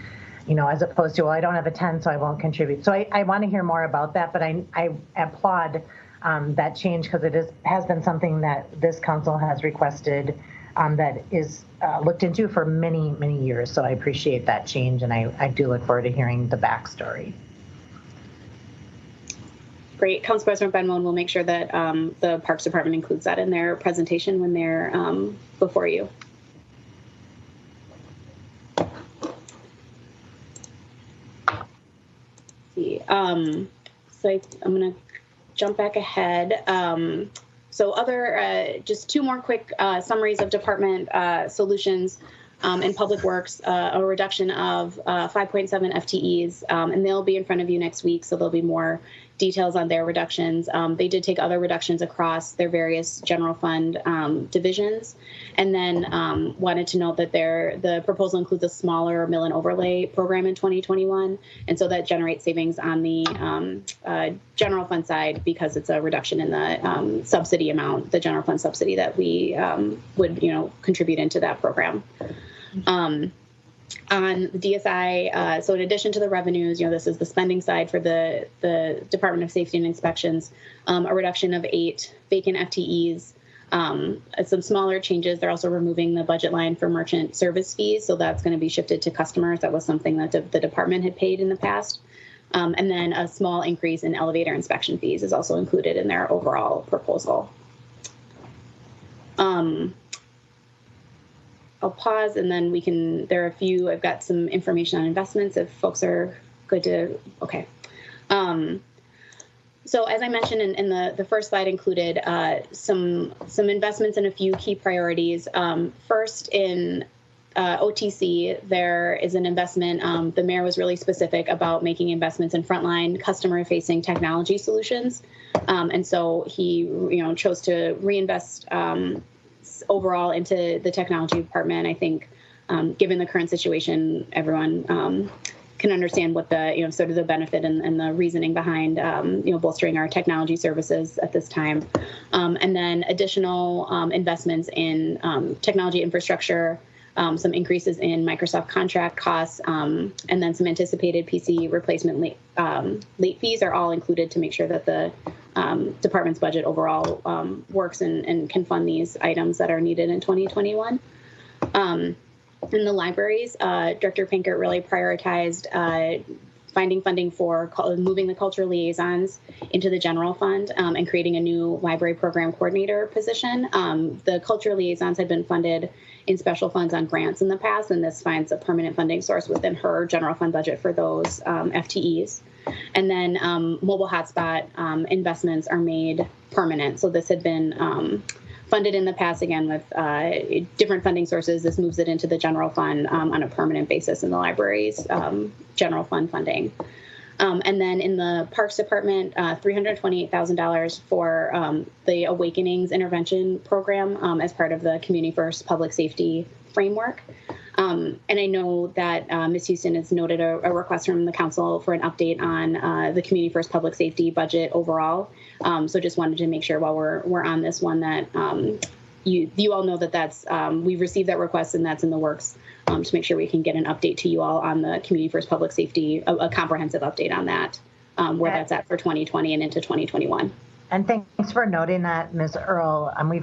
as opposed to, I don't have a 10, so I won't contribute. So I want to hear more about that, but I applaud that change, because it has been something that this council has requested that is looked into for many, many years. So I appreciate that change, and I do look forward to hearing the backstory. Great. Council President Brenmoen will make sure that the Parks Department includes that in their presentation when they're before you. So I'm going to jump back ahead. So just two more quick summaries of department solutions in Public Works, a reduction of 5.7 FTEs, and they'll be in front of you next week, so there'll be more details on their reductions. They did take other reductions across their various general fund divisions, and then wanted to note that the proposal includes a smaller mill and overlay program in 2021, and so that generates savings on the general fund side because it's a reduction in the subsidy amount, the general fund subsidy that we would contribute into that program. On the DSI, so in addition to the revenues, this is the spending side for the Department of Safety and Inspections, a reduction of 8 vacant FTEs, some smaller changes. They're also removing the budget line for merchant service fees, so that's going to be shifted to customers. That was something that the department had paid in the past. And then a small increase in elevator inspection fees is also included in their overall proposal. I'll pause, and then I've got some information on investments if folks are good to, okay. So as I mentioned in the first slide included some investments in a few key priorities. First, in OTC, there is an investment. The mayor was really specific about making investments in frontline customer-facing technology solutions. And so he chose to reinvest overall into the technology department. I think given the current situation, everyone can understand what the sort of the benefit and the reasoning behind bolstering our technology services at this time. And then additional investments in technology infrastructure, some increases in Microsoft contract costs, and then some anticipated PC replacement late fees are all included to make sure that the department's budget overall works and can fund these items that are needed in 2021. In the libraries, Director Pinkert really prioritized finding funding for moving the cultural liaisons into the general fund and creating a new library program coordinator position. The cultural liaisons had been funded in special funds on grants in the past, and this finds a permanent funding source within her general fund budget for those FTEs. And then mobile hotspot investments are made permanent. So this had been funded in the past, again, with different funding sources. This moves it into the general fund on a permanent basis in the library's general fund funding. And then in the Parks Department, $328,000 for the Awakenings Intervention Program as part of the Community First Public Safety Framework. And I know that Ms. Houston has noted a request from the council for an update on the Community First Public Safety budget overall. So just wanted to make sure while we're on this one that you all know that that's we've received that request and that's in the works to make sure we can get an update to you all on the Community First Public Safety, a comprehensive update on that, where that's at for 2020 and into 2021. And thanks for noting that, Ms. Earl. We've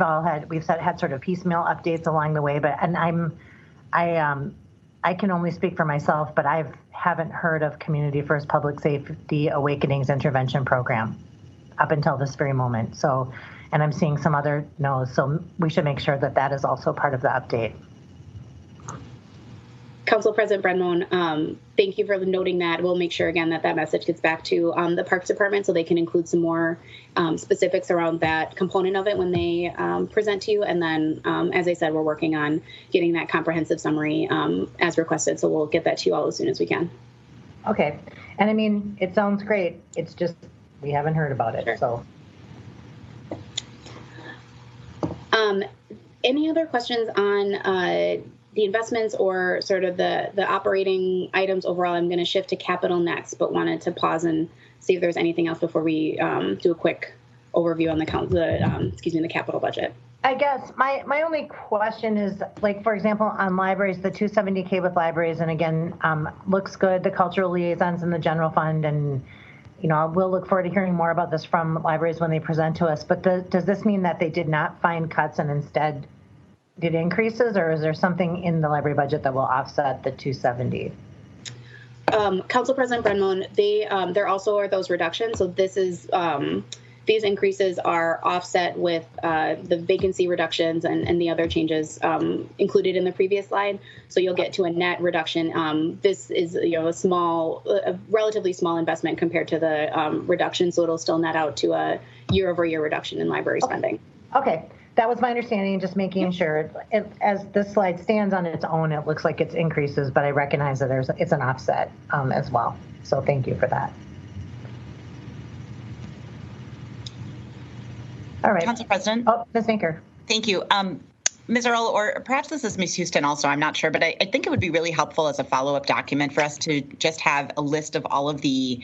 had sort of piecemeal updates along the way, but I can only speak for myself, but I haven't heard of Community First Public Safety Awakenings Intervention Program up until this very moment. So, and I'm seeing some other no's, so we should make sure that that is also part of the update. Council President Brenmone, thank you for noting that. We'll make sure again that that message gets back to the Parks Department so they can include some more specifics around that component of it when they present to you. And then, as I said, we're working on getting that comprehensive summary as requested. So we'll get that to you all as soon as we can. Okay. And I mean, it sounds great. It's just we haven't heard about it. Sure. So. Any other questions on the investments or sort of the operating items overall? I'm going to shift to capital next, but wanted to pause and see if there's anything else before we do a quick overview on the capital budget. I guess my only question is, like, for example, on libraries, the $270K with libraries, and again, looks good. The cultural liaisons in the general fund, and we'll look forward to hearing more about this from libraries when they present to us. But does this mean that they did not find cuts and instead did increases, or is there something in the library budget that will offset the 270? Council President Brenmone, there also are those reductions. So this is these increases are offset with the vacancy reductions and the other changes included in the previous slide. So you'll get to a net reduction. This is a relatively small investment compared to the reduction. So it'll still net out to a year-over-year reduction in library spending. Okay. That was my understanding, just making sure. As this slide stands on its own, it looks like it's increases, but I recognize that it's an offset as well. So thank you for that. All right. Council President. Oh, Ms. Baker. Thank you. Ms. Earl, or perhaps this is Ms. Houston also, I'm not sure, but I think it would be really helpful as a follow-up document for us to just have a list of all of the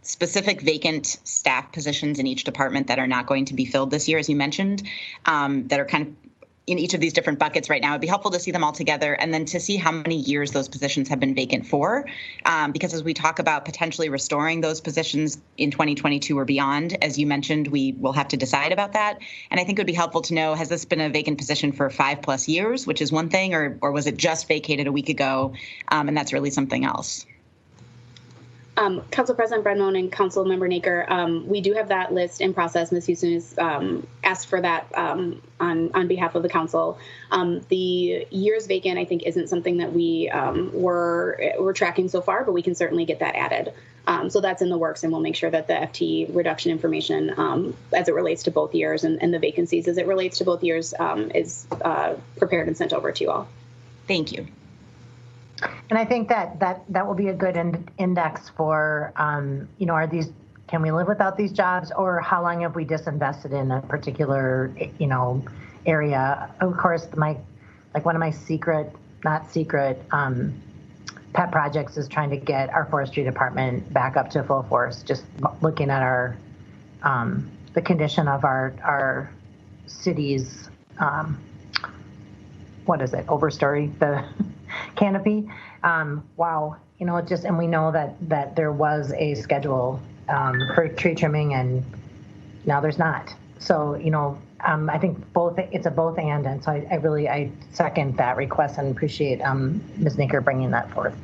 specific vacant staff positions in each department that are not going to be filled this year, as you mentioned, that are kind of in each of these different buckets right now. It'd be helpful to see them all together and then to see how many years those positions have been vacant for. Because as we talk about potentially restoring those positions in 2022 or beyond, as you mentioned, we will have to decide about that. And I think it would be helpful to know, has this been a vacant position for 5+ years, which is one thing, or was it just vacated a week ago and that's really something else? Council President Brenmone and Council Member Naker, we do have that list in process. Ms. Houston has asked for that on behalf of the council. The years vacant, I think, isn't something that we're tracking so far, but we can certainly get that added. So that's in the works, and we'll make sure that the FTE reduction information as it relates to both years and the vacancies as it relates to both years is prepared and sent over to you all. Thank you. And I think that will be a good index for, can we live without these jobs, or how long have we disinvested in a particular, area? Of course, one of my not secret pet projects is trying to get our forestry department back up to full force. Just looking at our, the condition of our city's, overstory, the canopy. Wow. And we know that there was a schedule for tree trimming, and now there's not. So, I think it's a both and so I second that request and appreciate Ms. Naker bringing that forth.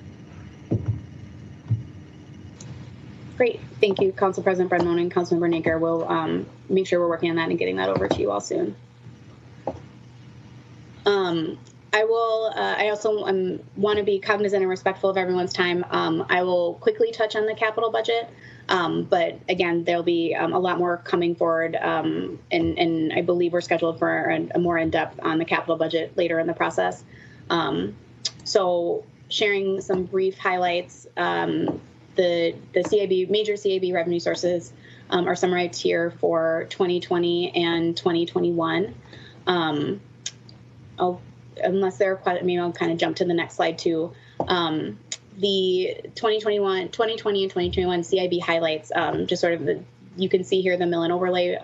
Great. Thank you, Council President Brennan and Councilmember Naker. We'll make sure we're working on that and getting that over to you all soon. I also want to be cognizant and respectful of everyone's time. I will quickly touch on the capital budget, but again, there'll be a lot more coming forward, and I believe we're scheduled for a more in-depth on the capital budget later in the process. So sharing some brief highlights, the CIB, major CIB revenue sources are summarized here for 2020 and 2021. Unless there are questions, maybe I'll kind of jump to the next slide too. The 2020 and 2021 CIB highlights, just sort of you can see here the mill and overlay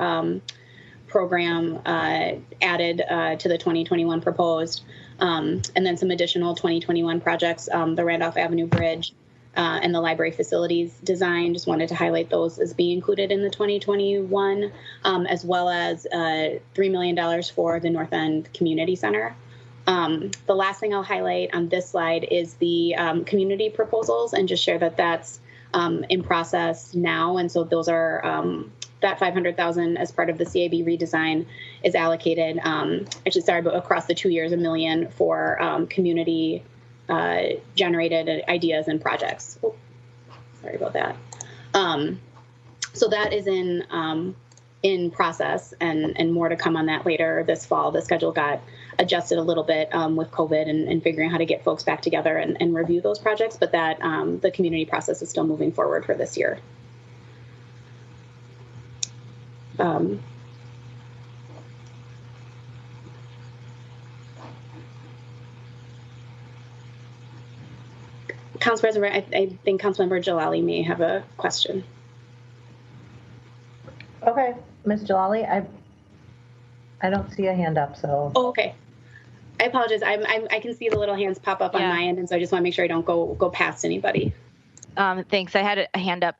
program added to the 2021 proposed, and then some additional 2021 projects, the Randolph Avenue Bridge and the library facilities design. Just wanted to highlight those as being included in the 2021, as well as $3 million for the North End Community Center. The last thing I'll highlight on this slide is the community proposals, and just share that that's in process now. And so those are that $500,000 as part of the CIB redesign is allocated. But across the 2 years, $1 million for community generated ideas and projects. Oh, sorry about that. So that is in process, and more to come on that later this fall. The schedule got adjusted a little bit with COVID and figuring out how to get folks back together and review those projects, but that the community process is still moving forward for this year. Council President, I think Councilmember Jalali may have a question. Okay, Ms. Jalali, I don't see a hand up, so. Oh, okay. I apologize. I can see the little hands pop up on my end, and so I just want to make sure I don't go past anybody. Thanks. I had a hand up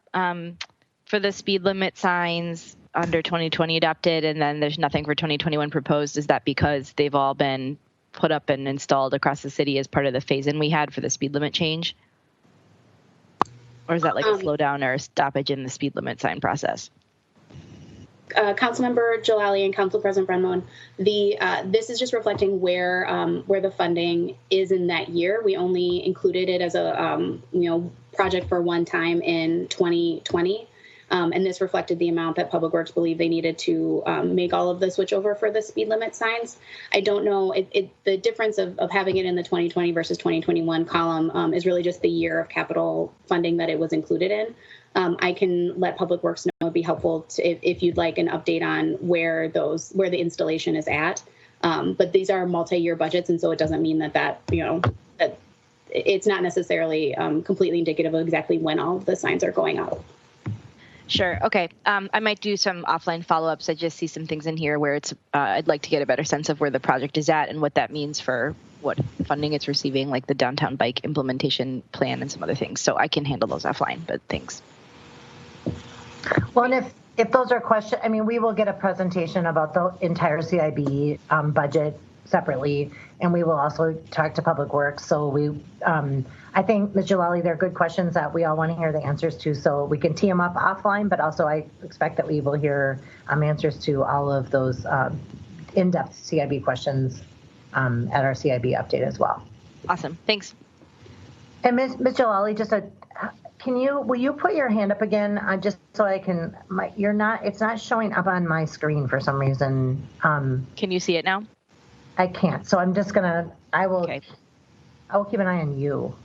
for the speed limit signs under 2020 adopted, and then there's nothing for 2021 proposed. Is that because they've all been put up and installed across the city as part of the phase-in we had for the speed limit change? Or is that like a slowdown or a stoppage in the speed limit sign process? Councilmember Jalali and Council President Brenmon, this is just reflecting where the funding is in that year. We only included it as a project for one time in 2020, and this reflected the amount that Public Works believed they needed to make all of the switch over for the speed limit signs. I don't know the difference of having it in the 2020 versus 2021 column is really just the year of capital funding that it was included in. I can let Public Works know. It'd be helpful if you'd like an update on where the installation is at. But these are multi-year budgets, and so it doesn't mean that it's not necessarily completely indicative of exactly when all of the signs are going up. Sure. Okay. I might do some offline follow-ups. I just see some things in here where I'd like to get a better sense of where the project is at and what that means for what funding it's receiving, like the downtown bike implementation plan and some other things. So I can handle those offline, but thanks. Well, and if those are questions, I mean, we will get a presentation about the entire CIB budget separately, and we will also talk to Public Works. So I think, Ms. Jalali, they're good questions that we all want to hear the answers to, so we can tee them up offline, but also I expect that we will hear answers to all of those in-depth CIB questions at our CIB update as well. Awesome. Thanks. And Ms. Jalali, will you put your hand up again, just so I can, it's not showing up on my screen for some reason. Can you see it now? I can't, so I'm just I will keep an eye on you.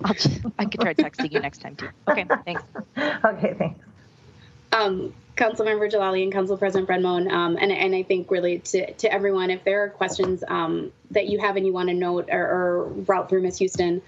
I could try texting you next time too. Okay, thanks. Okay, thanks. Councilmember Jalali and Council President Brenmon, and I think really to everyone, if there are questions that you have and you want to note or route through Ms. Houston,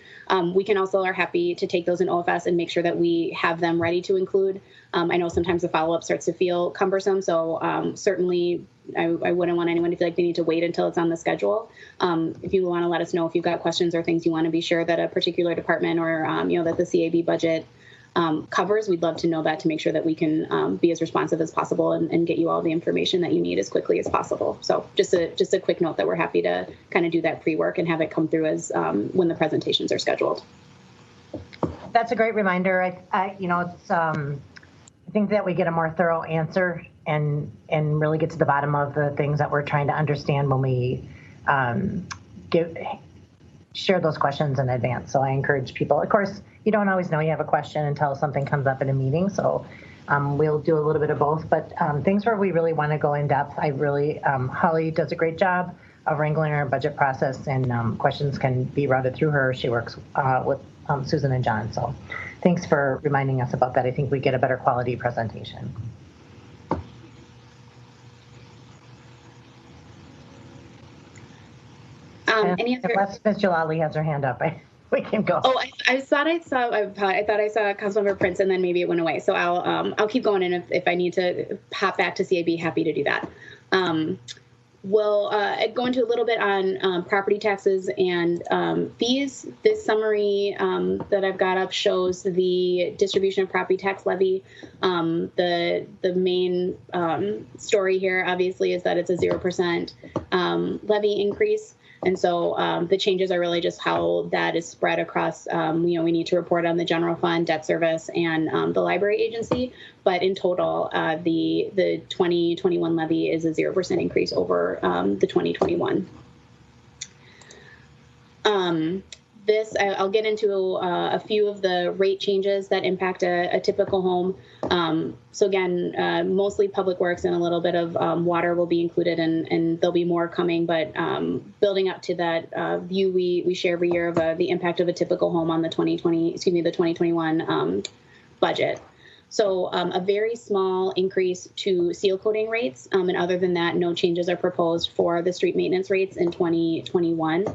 we can also are happy to take those in OFS and make sure that we have them ready to include. I know sometimes the follow-up starts to feel cumbersome, so certainly I wouldn't want anyone to feel like they need to wait until it's on the schedule. If you want to let us know if you've got questions or things you want to be sure that a particular department or that the CAB budget covers, we'd love to know that to make sure that we can be as responsive as possible and get you all the information that you need as quickly as possible. So just a quick note that we're happy to kind of do that pre-work and have it come through as when the presentations are scheduled. That's a great reminder. It's I think that we get a more thorough answer and really get to the bottom of the things that we're trying to understand when we share those questions in advance. So I encourage people. Of course, you don't always know you have a question until something comes up in a meeting. So we'll do a little bit of both. But things where we really want to go in depth, I really, Holly does a great job of wrangling our budget process, and questions can be routed through her. She works with Susan and John. So thanks for reminding us about that. I think we get a better quality presentation. Unless Ms. Jalali has her hand up, we can go. Oh, I thought I saw Councilmember Prince, and then maybe it went away. So I'll keep going, and if I need to pop back to CIB, happy to do that. We'll go into a little bit on property taxes and fees. This summary that I've got up shows the distribution of property tax levy. The main story here, obviously, is that it's a 0% levy increase. And so the changes are really just how that is spread across, we need to report on the general fund, debt service, and the library agency. But in total, the 2021 levy is a 0% increase over the 2021. I'll get into a few of the rate changes that impact a typical home. So again, mostly public works and a little bit of water will be included, and there'll be more coming. But building up to that view we share every year of the impact of a typical home on the 2021 budget. So a very small increase to seal coating rates, and other than that, no changes are proposed for the street maintenance rates in 2021.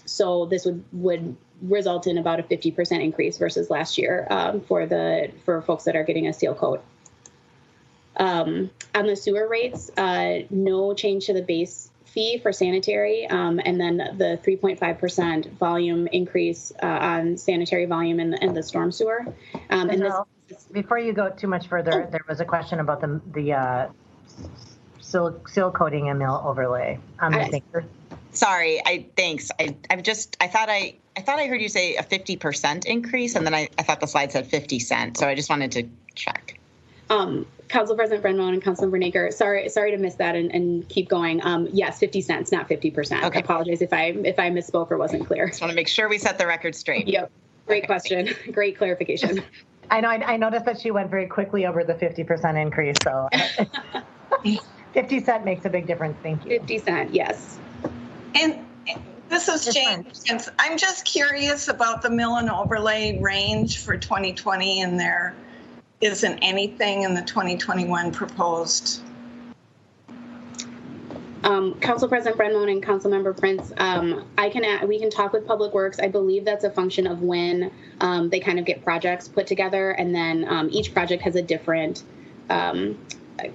So this would result in about a 50% increase versus last year for folks that are getting a seal coat. On the sewer rates, no change to the base fee for sanitary, and then the 3.5% volume increase on sanitary volume in the storm sewer. Before you go too much further, there was a question about the seal coating and mill overlay. Sorry, thanks. I thought I heard you say a 50% increase, and then I thought the slide said 50 cents. So I just wanted to check. Council President Brenmone and Councilmember Naker, sorry to miss that and keep going. Yes, 50 cents, not 50%. Okay. I apologize if I misspoke or wasn't clear. Just want to make sure we set the record straight. Yep. Great question. Great clarification. I know. I noticed that she went very quickly over the 50% increase. So 50 cent makes a big difference. Thank you. 50 cent, yes. And this is Jane. I'm just curious about the mill and overlay range for 2020, and there isn't anything in the 2021 proposed. Council President Brenmone and Councilmember Prince, we can talk with Public Works. I believe that's a function of when they kind of get projects put together, and then each project has a different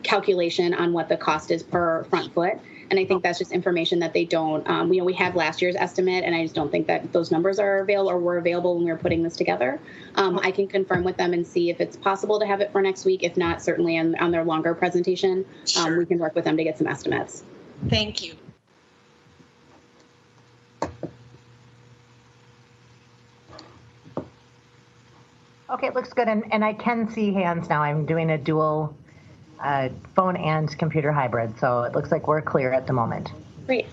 calculation on what the cost is per front foot. And I think that's just information that they don't, we have last year's estimate, and I just don't think that those numbers are available or were available when we were putting this together. I can confirm with them and see if it's possible to have it for next week. If not, certainly on their longer presentation, sure. We can work with them to get some estimates. Thank you. Okay, it looks good. And I can see hands now. I'm doing a dual phone and computer hybrid, so it looks like we're clear at the moment. Great.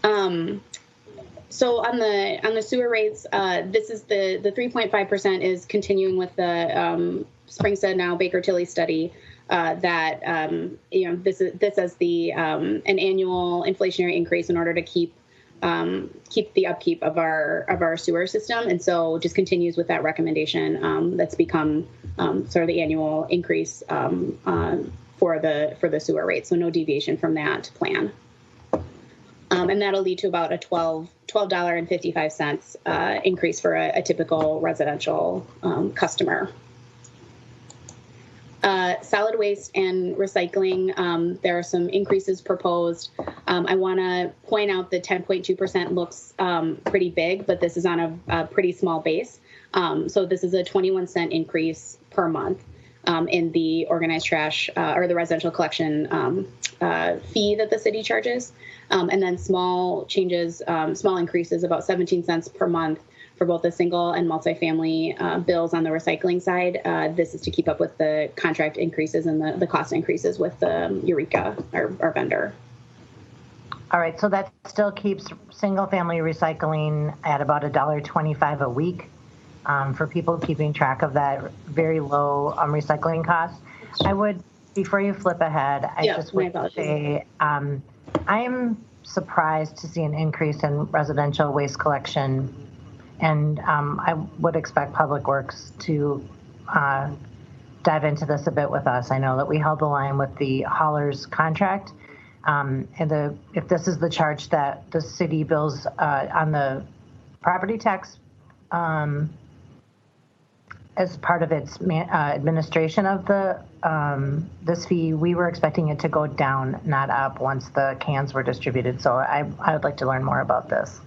So on the sewer rates, this is the 3.5% is continuing with the Springstead now Baker Tilly study that this as the an annual inflationary increase in order to keep the upkeep of our sewer system, and so just continues with that recommendation that's become sort of the annual increase for the sewer rate. So no deviation from that plan. And that'll lead to about a $12.55 increase for a typical residential customer. Solid waste and recycling, there are some increases proposed. I want to point out that 10.2% looks pretty big, but this is on a pretty small base. So this is a 21-cent increase per month in the organized trash or the residential collection fee that the city charges. And then small changes, small increases, about 17 cents per month for both the single and multifamily bills on the recycling side. This is to keep up with the contract increases and the cost increases with Eureka, our vendor. All right, so that still keeps single-family recycling at about $1.25 a week for people keeping track of that very low recycling cost. I would, before you flip ahead, I just would say I am surprised to see an increase in residential waste collection, and I would expect Public Works to dive into this a bit with us. I know that we held the line with the haulers contract. And if this is the charge that the city bills on the property tax as part of its administration of the this fee, we were expecting it to go down, not up, once the cans were distributed. So I would like to learn more about this.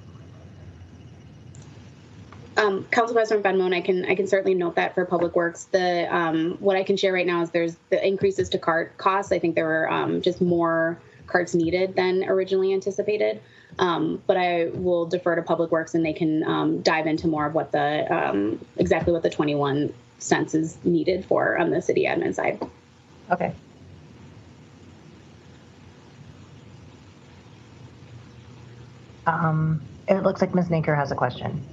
Council President Benmone, I can certainly note that for Public Works. The what I can share right now is there's the increases to cart costs. I think there were just more carts needed than originally anticipated. But I will defer to Public Works, and they can dive into more of what the exactly what the 21 cents is needed for on the city admin side. Okay. It looks like Ms. Naker has a question.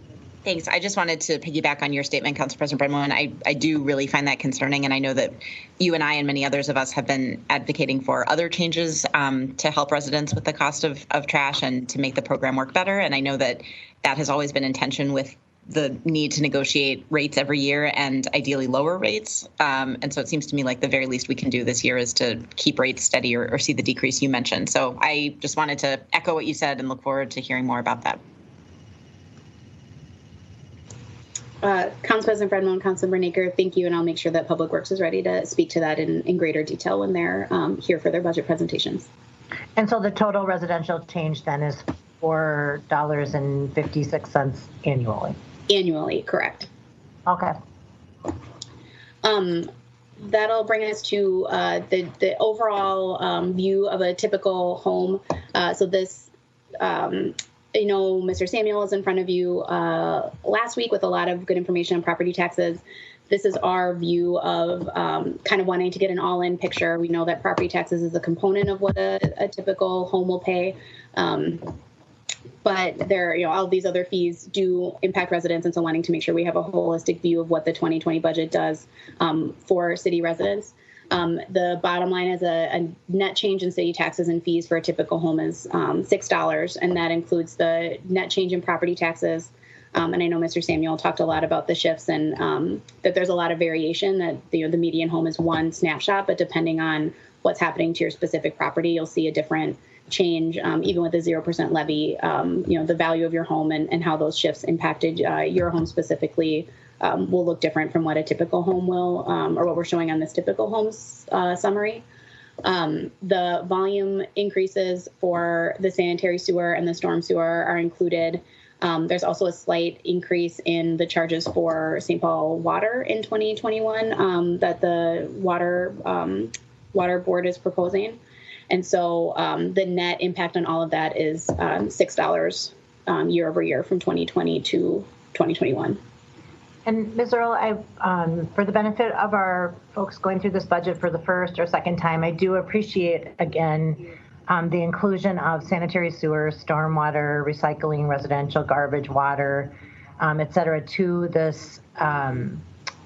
Thanks. I just wanted to piggyback on your statement, Council President Brennan. I do really find that concerning, and I know that you and I and many others of us have been advocating for other changes to help residents with the cost of trash and to make the program work better. And I know that that has always been in tension with the need to negotiate rates every year and ideally lower rates. And so it seems to me like the very least we can do this year is to keep rates steady or see the decrease you mentioned. So I just wanted to echo what you said and look forward to hearing more about that. Council President Brenmone, Councilmember Naker, thank you, and I'll make sure that Public Works is ready to speak to that in greater detail when they're here for their budget presentations. And so the total residential change then is $4.56 annually? Annually, correct. Okay. That'll bring us to the overall view of a typical home. So this I know Mr. Samuel is in front of you last week with a lot of good information on property taxes. This is our view of kind of wanting to get an all-in picture. We know that property taxes is a component of what a typical home will pay. But there, all of these other fees do impact residents, and so wanting to make sure we have a holistic view of what the 2020 budget does for city residents. The bottom line is a net change in city taxes and fees for a typical home is $6, and that includes the net change in property taxes. And I know Mr. Samuel talked a lot about the shifts and that there's a lot of variation, that the median home is one snapshot, but depending on what's happening to your specific property, you'll see a different change, even with the 0% levy. The value of your home and how those shifts impacted your home specifically will look different from what a typical home will, or what we're showing on this typical homes summary. The volume increases for the sanitary sewer and the storm sewer are included. There's also a slight increase in the charges for St. Paul water in 2021 that the water board is proposing. And so the net impact on all of that is $6 year over year from 2020 to 2021. And Ms. Earle, for the benefit of our folks going through this budget for the first or second time, I do appreciate, again, the inclusion of sanitary sewer, stormwater, recycling, residential garbage, water, et cetera, to this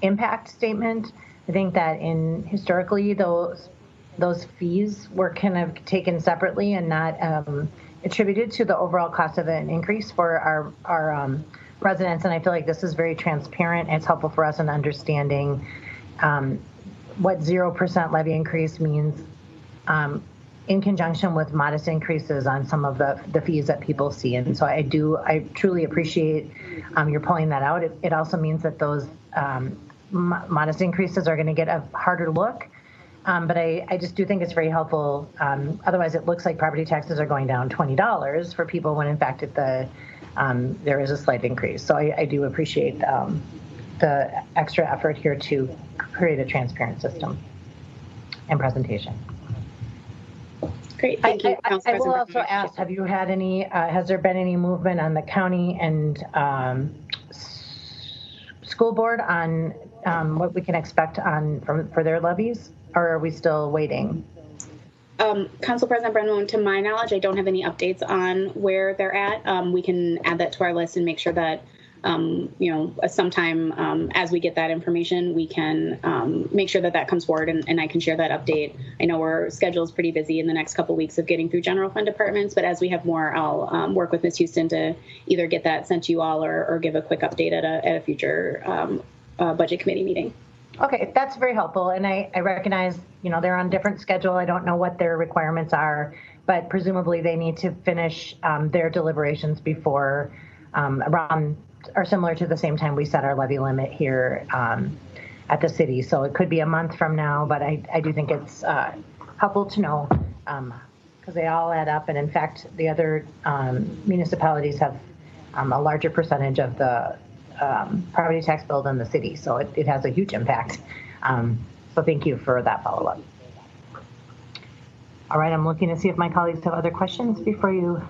impact statement. I think that historically those fees were kind of taken separately and not attributed to the overall cost of an increase for our residents. And I feel like this is very transparent. It's helpful for us in understanding what 0% levy increase means in conjunction with modest increases on some of the fees that people see. And so I truly appreciate your pulling that out. It also means that those modest increases are going to get a harder look. But I just do think it's very helpful. Otherwise, it looks like property taxes are going down $20 for people when, in fact, there is a slight increase. So I do appreciate the extra effort here to create a transparent system and presentation. Great, thank you. I will also ask, have you had any, has there been any movement on the county and school board on what we can expect for their levies, or are we still waiting? Council President Brennan, to my knowledge, I don't have any updates on where they're at. We can add that to our list and make sure that, sometime as we get that information, we can make sure that that comes forward and I can share that update. I know our schedule is pretty busy in the next couple of weeks of getting through general fund departments, but as we have more, I'll work with Ms. Houston to either get that sent to you all or give a quick update at a future budget committee meeting. Okay, that's very helpful. And I recognize, they're on different schedule. I don't know what their requirements are, but presumably they need to finish their deliberations before around or similar to the same time we set our levy limit here at the city. So it could be a month from now, but I do think it's helpful to know because they all add up. And in fact, the other municipalities have a larger percentage of the property tax bill than the city. So it has a huge impact. So thank you for that follow-up. All right, I'm looking to see if my colleagues have other questions before you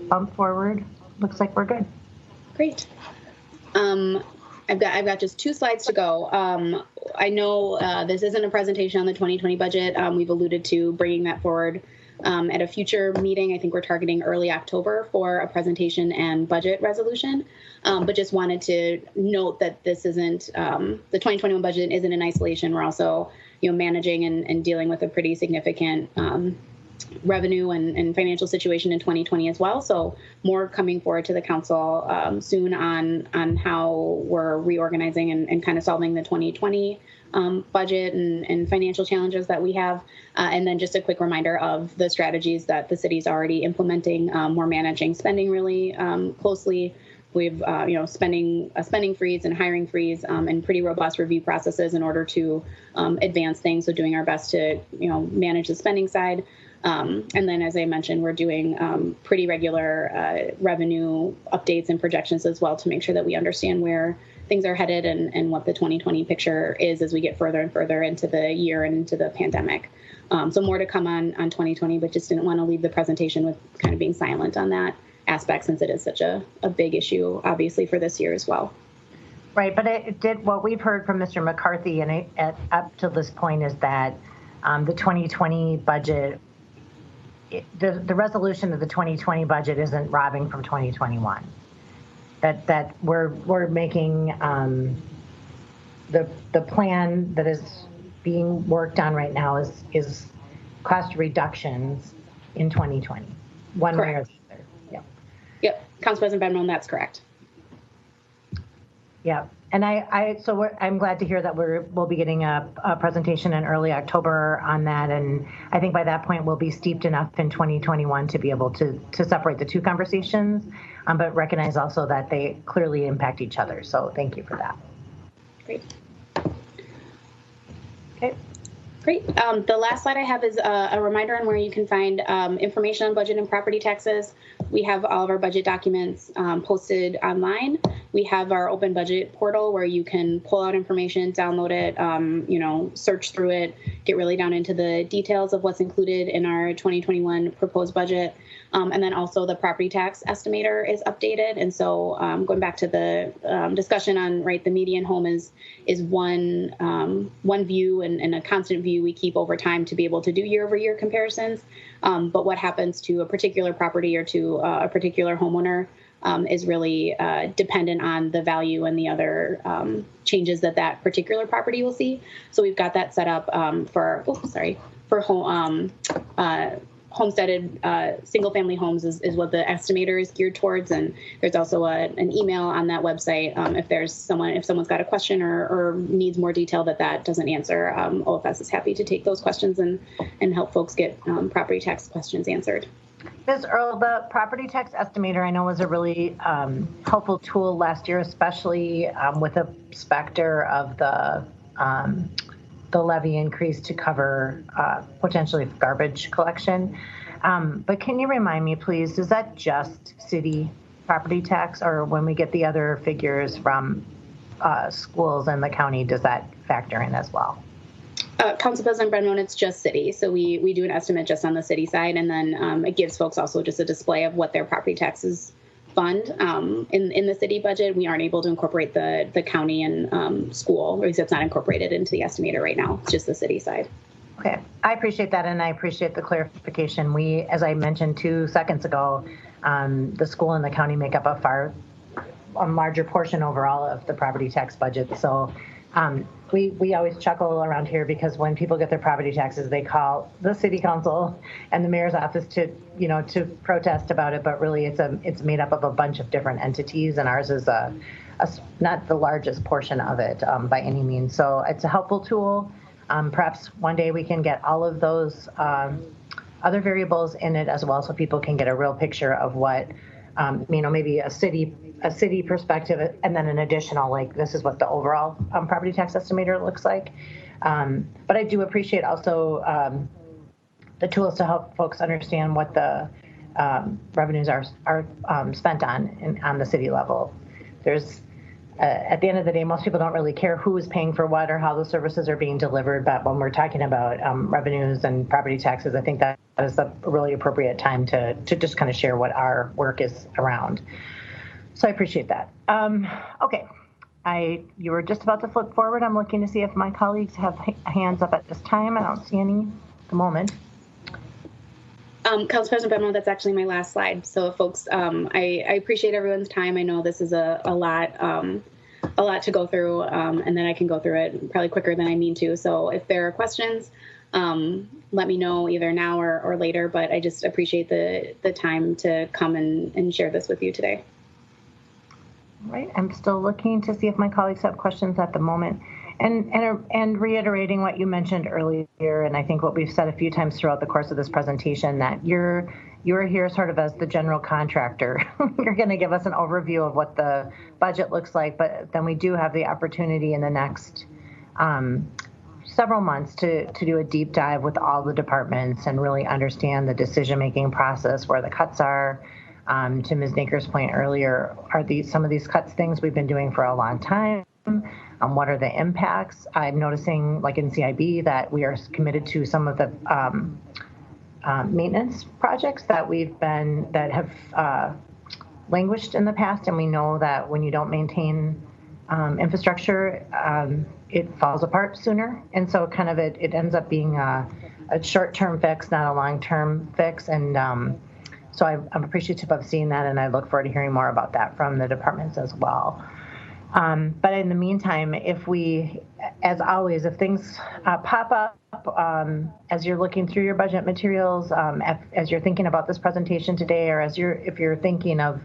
bump forward. Looks like we're good. Great. I've got just 2 slides to go. I know this isn't a presentation on the 2020 budget. We've alluded to bringing that forward at a future meeting. I think we're targeting early October for a presentation and budget resolution. But just wanted to note that this isn't the 2021 budget isn't in isolation. We're also managing and dealing with a pretty significant revenue and financial situation in 2020 as well. So more coming forward to the council soon on how we're reorganizing and kind of solving the 2020 budget and financial challenges that we have. And then just a quick reminder of the strategies that the city's already implementing. We're managing spending really closely. We've, spending freeze and hiring freeze and pretty robust review processes in order to advance things. So doing our best to, manage the spending side. And then, as I mentioned, we're doing pretty regular revenue updates and projections as well to make sure that we understand where things are headed and what the 2020 picture is as we get further and further into the year and into the pandemic. So more to come on 2020, but just didn't want to leave the presentation with kind of being silent on that aspect since it is such a big issue, obviously, for this year as well. Right, but it did what we've heard from Mr. McCarthy and up to this point is that the 2020 budget, the resolution of the 2020 budget isn't robbing from 2021. That we're making the plan that is being worked on right now is cost reductions in 2020, one way or the other. Yep, Council President Benron, that's correct. Yeah, and I'm glad to hear that we'll be getting a presentation in early October on that, and I think by that point we'll be steeped enough in 2021 to be able to separate the 2 conversations, but recognize also that they clearly impact each other. So thank you for that. Great. Okay. Great. The last slide I have is a reminder on where you can find information on budget and property taxes. We have all of our budget documents posted online. We have our open budget portal where you can pull out information, download it, search through it, get really down into the details of what's included in our 2021 proposed budget. And then also the property tax estimator is updated. And so going back to the discussion on, the median home is one view and a constant view we keep over time to be able to do year-over-year comparisons. But what happens to a particular property or to a particular homeowner is really dependent on the value and the other changes that particular property will see. So we've got that set up for homesteaded single-family homes is what the estimator is geared towards, and there's also an email on that website if someone's got a question or needs more detail that doesn't answer. OFS is happy to take those questions and help folks get property tax questions answered. Ms. Earl, the property tax estimator I know was a really helpful tool last year, especially with the specter of the levy increase to cover potentially garbage collection. But can you remind me, please, is that just city property tax, or when we get the other figures from schools and the county, does that factor in as well? Council President Brennan, it's just city. So we do an estimate just on the city side, and then it gives folks also just a display of what their property taxes fund in the city budget. We aren't able to incorporate the county and school, or it's not incorporated into the estimator right now. It's just the city side. Okay, I appreciate that, and I appreciate the clarification. We, as I mentioned 2 seconds ago, the school and the county make up a larger portion overall of the property tax budget. So we always chuckle around here because when people get their property taxes, they call the city council and the mayor's office to protest about it. But really, it's made up of a bunch of different entities, and ours is not the largest portion of it by any means. So it's a helpful tool. Perhaps one day we can get all of those other variables in it as well, so people can get a real picture of what, maybe a city perspective, and then an additional, like, this is what the overall property tax estimator looks like. But I do appreciate also the tools to help folks understand what the revenues are spent on the city level. There's at the end of the day, most people don't really care who is paying for what or how the services are being delivered. But when we're talking about revenues and property taxes, I think that is a really appropriate time to just kind of share what our work is around. So I appreciate that. Okay, you were just about to flip forward. I'm looking to see if my colleagues have hands up at this time. I don't see any at the moment. Council President Bemo, that's actually my last slide. So folks, I appreciate everyone's time. I know this is a lot to go through, and then I can go through it probably quicker than I mean to. So if there are questions, let me know either now or later, but I just appreciate the time to come and share this with you today. All right, I'm still looking to see if my colleagues have questions at the moment. And reiterating what you mentioned earlier, and I think what we've said a few times throughout the course of this presentation, that you're here sort of as the general contractor. You're going to give us an overview of what the budget looks like, but then we do have the opportunity in the next several months to do a deep dive with all the departments and really understand the decision-making process, where the cuts are. To Ms. Naker's point earlier, are some of these cuts things we've been doing for a long time? What are the impacts? I'm noticing, like in CIB, that we are committed to some of the maintenance projects that have languished in the past, and we know that when you don't maintain infrastructure, it falls apart sooner, and so kind of it ends up being a short-term fix, not a long-term fix, and so I'm appreciative of seeing that, and I look forward to hearing more about that from the departments as well. But in the meantime, as always, if things pop up as you're looking through your budget materials, as you're thinking about this presentation today, or if you're thinking of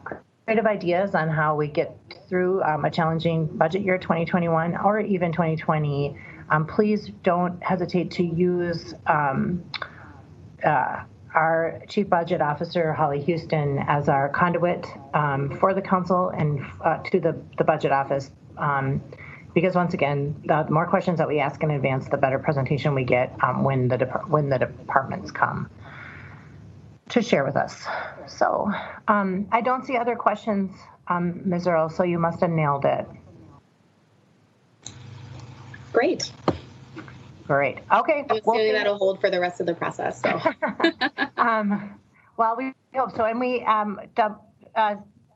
creative ideas on how we get through a challenging budget year 2021 or even 2020, please don't hesitate to use our Chief Budget Officer, Holly Houston, as our conduit for the council and to the budget office. Because once again, the more questions that we ask in advance, the better presentation we get when the departments come to share with us. So I don't see other questions, Ms. Earl, so you must have nailed it. Great. Great. Okay. I'm assuming that'll hold for the rest of the process. So. Well, we hope so. And we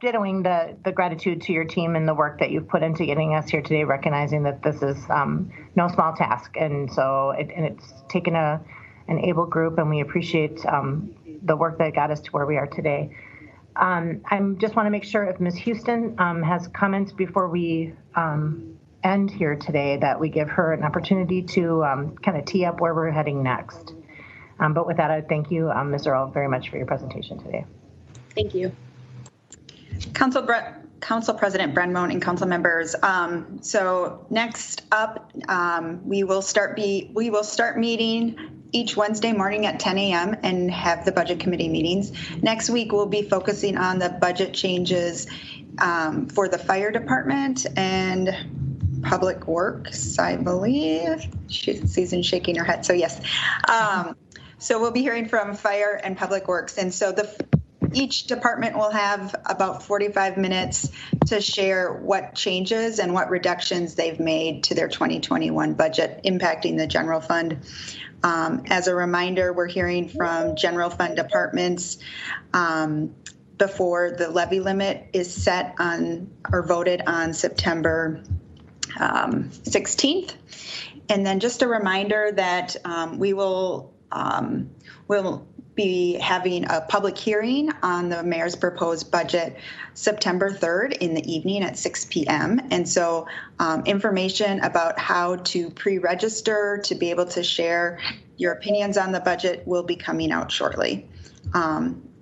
dittoing the gratitude to your team and the work that you've put into getting us here today, recognizing that this is no small task. And so it's taken an able group, and we appreciate the work that got us to where we are today. I just want to make sure if Ms. Houston has comments before we end here today, that we give her an opportunity to kind of tee up where we're heading next. But with that, I thank you, Ms. Earl, very much for your presentation today. Thank you. Council President Brenmoen and council members. So next up, we will start meeting each Wednesday morning at 10 a.m. and have the budget committee meetings. Next week, we'll be focusing on the budget changes for the fire department and Public Works, I believe. Susan's shaking her head, so yes. So we'll be hearing from Fire and Public Works. And so each department will have about 45 minutes to share what changes and what reductions they've made to their 2021 budget impacting the general fund. As a reminder, we're hearing from general fund departments. before the levy limit is set on or voted on September 16th. And then just a reminder that we'll be having a public hearing on the mayor's proposed budget September 3rd in the evening at 6 p.m. And so information about how to pre-register to be able to share your opinions on the budget will be coming out shortly.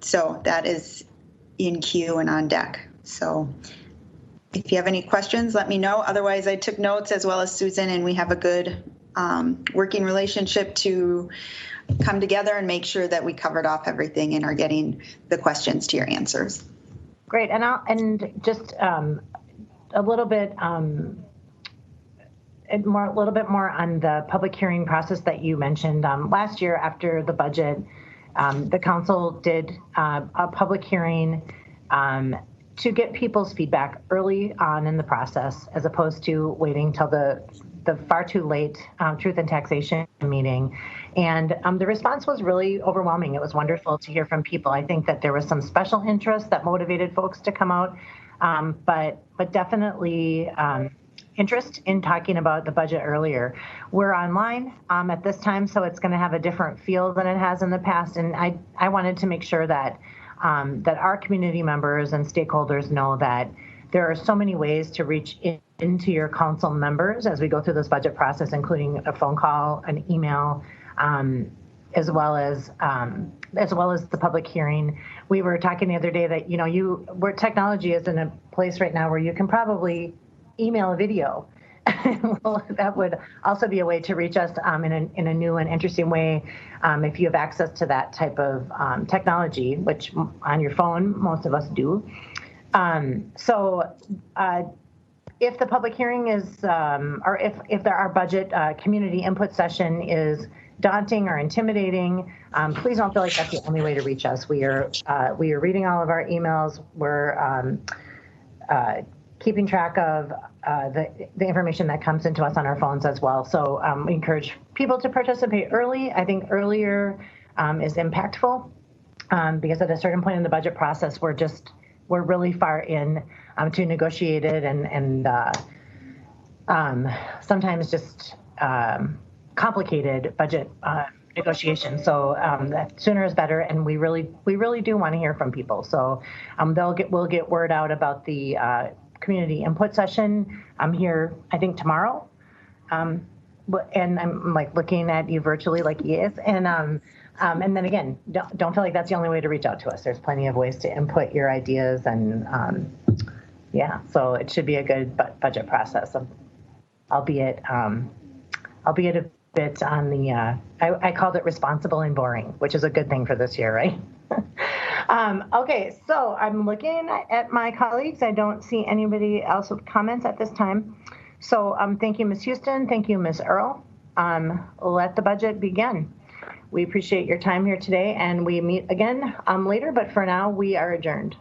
So that is in queue and on deck. So if you have any questions, let me know. Otherwise, I took notes as well as Susan, and we have a good working relationship to come together and make sure that we covered off everything and are getting the questions to your answers. Great. And just a little bit more on the public hearing process that you mentioned. Last year, after the budget, the council did a public hearing to get people's feedback early on in the process, as opposed to waiting till the far too late Truth and Taxation meeting. And the response was really overwhelming. It was wonderful to hear from people. I think that there was some special interest that motivated folks to come out, but definitely interest in talking about the budget earlier. We're online at this time, so it's going to have a different feel than it has in the past. And I wanted to make sure that that our community members and stakeholders know that there are so many ways to reach into your council members as we go through this budget process, including a phone call, an email, as well as the public hearing. We were talking the other day that where technology is in a place right now where you can probably email a video. Well, that would also be a way to reach us in a new and interesting way if you have access to that type of technology, which on your phone most of us do. If the public hearing is, or if our budget community input session is daunting or intimidating, please don't feel like that's the only way to reach us. We are reading all of our emails. We're keeping track of the information that comes into us on our phones as well. So we encourage people to participate early. I think earlier is impactful because at a certain point in the budget process, we're really far in to negotiated and sometimes just complicated budget negotiations. So that sooner is better, and we really do want to hear from people. So we'll get word out about the community input session. I'm here, I think, tomorrow, and I'm like looking at you virtually, like yes, and then again, don't feel like that's the only way to reach out to us. There's plenty of ways to input your ideas, and yeah, so it should be a good budget process. Albeit a bit on the I called it responsible and boring, which is a good thing for this year, right? Okay, so I'm looking at my colleagues. I don't see anybody else with comments at this time. So thank you, Ms. Houston. Thank you, Ms. Earl. Let the budget begin. We appreciate your time here today, and we meet again later, but for now, we are adjourned.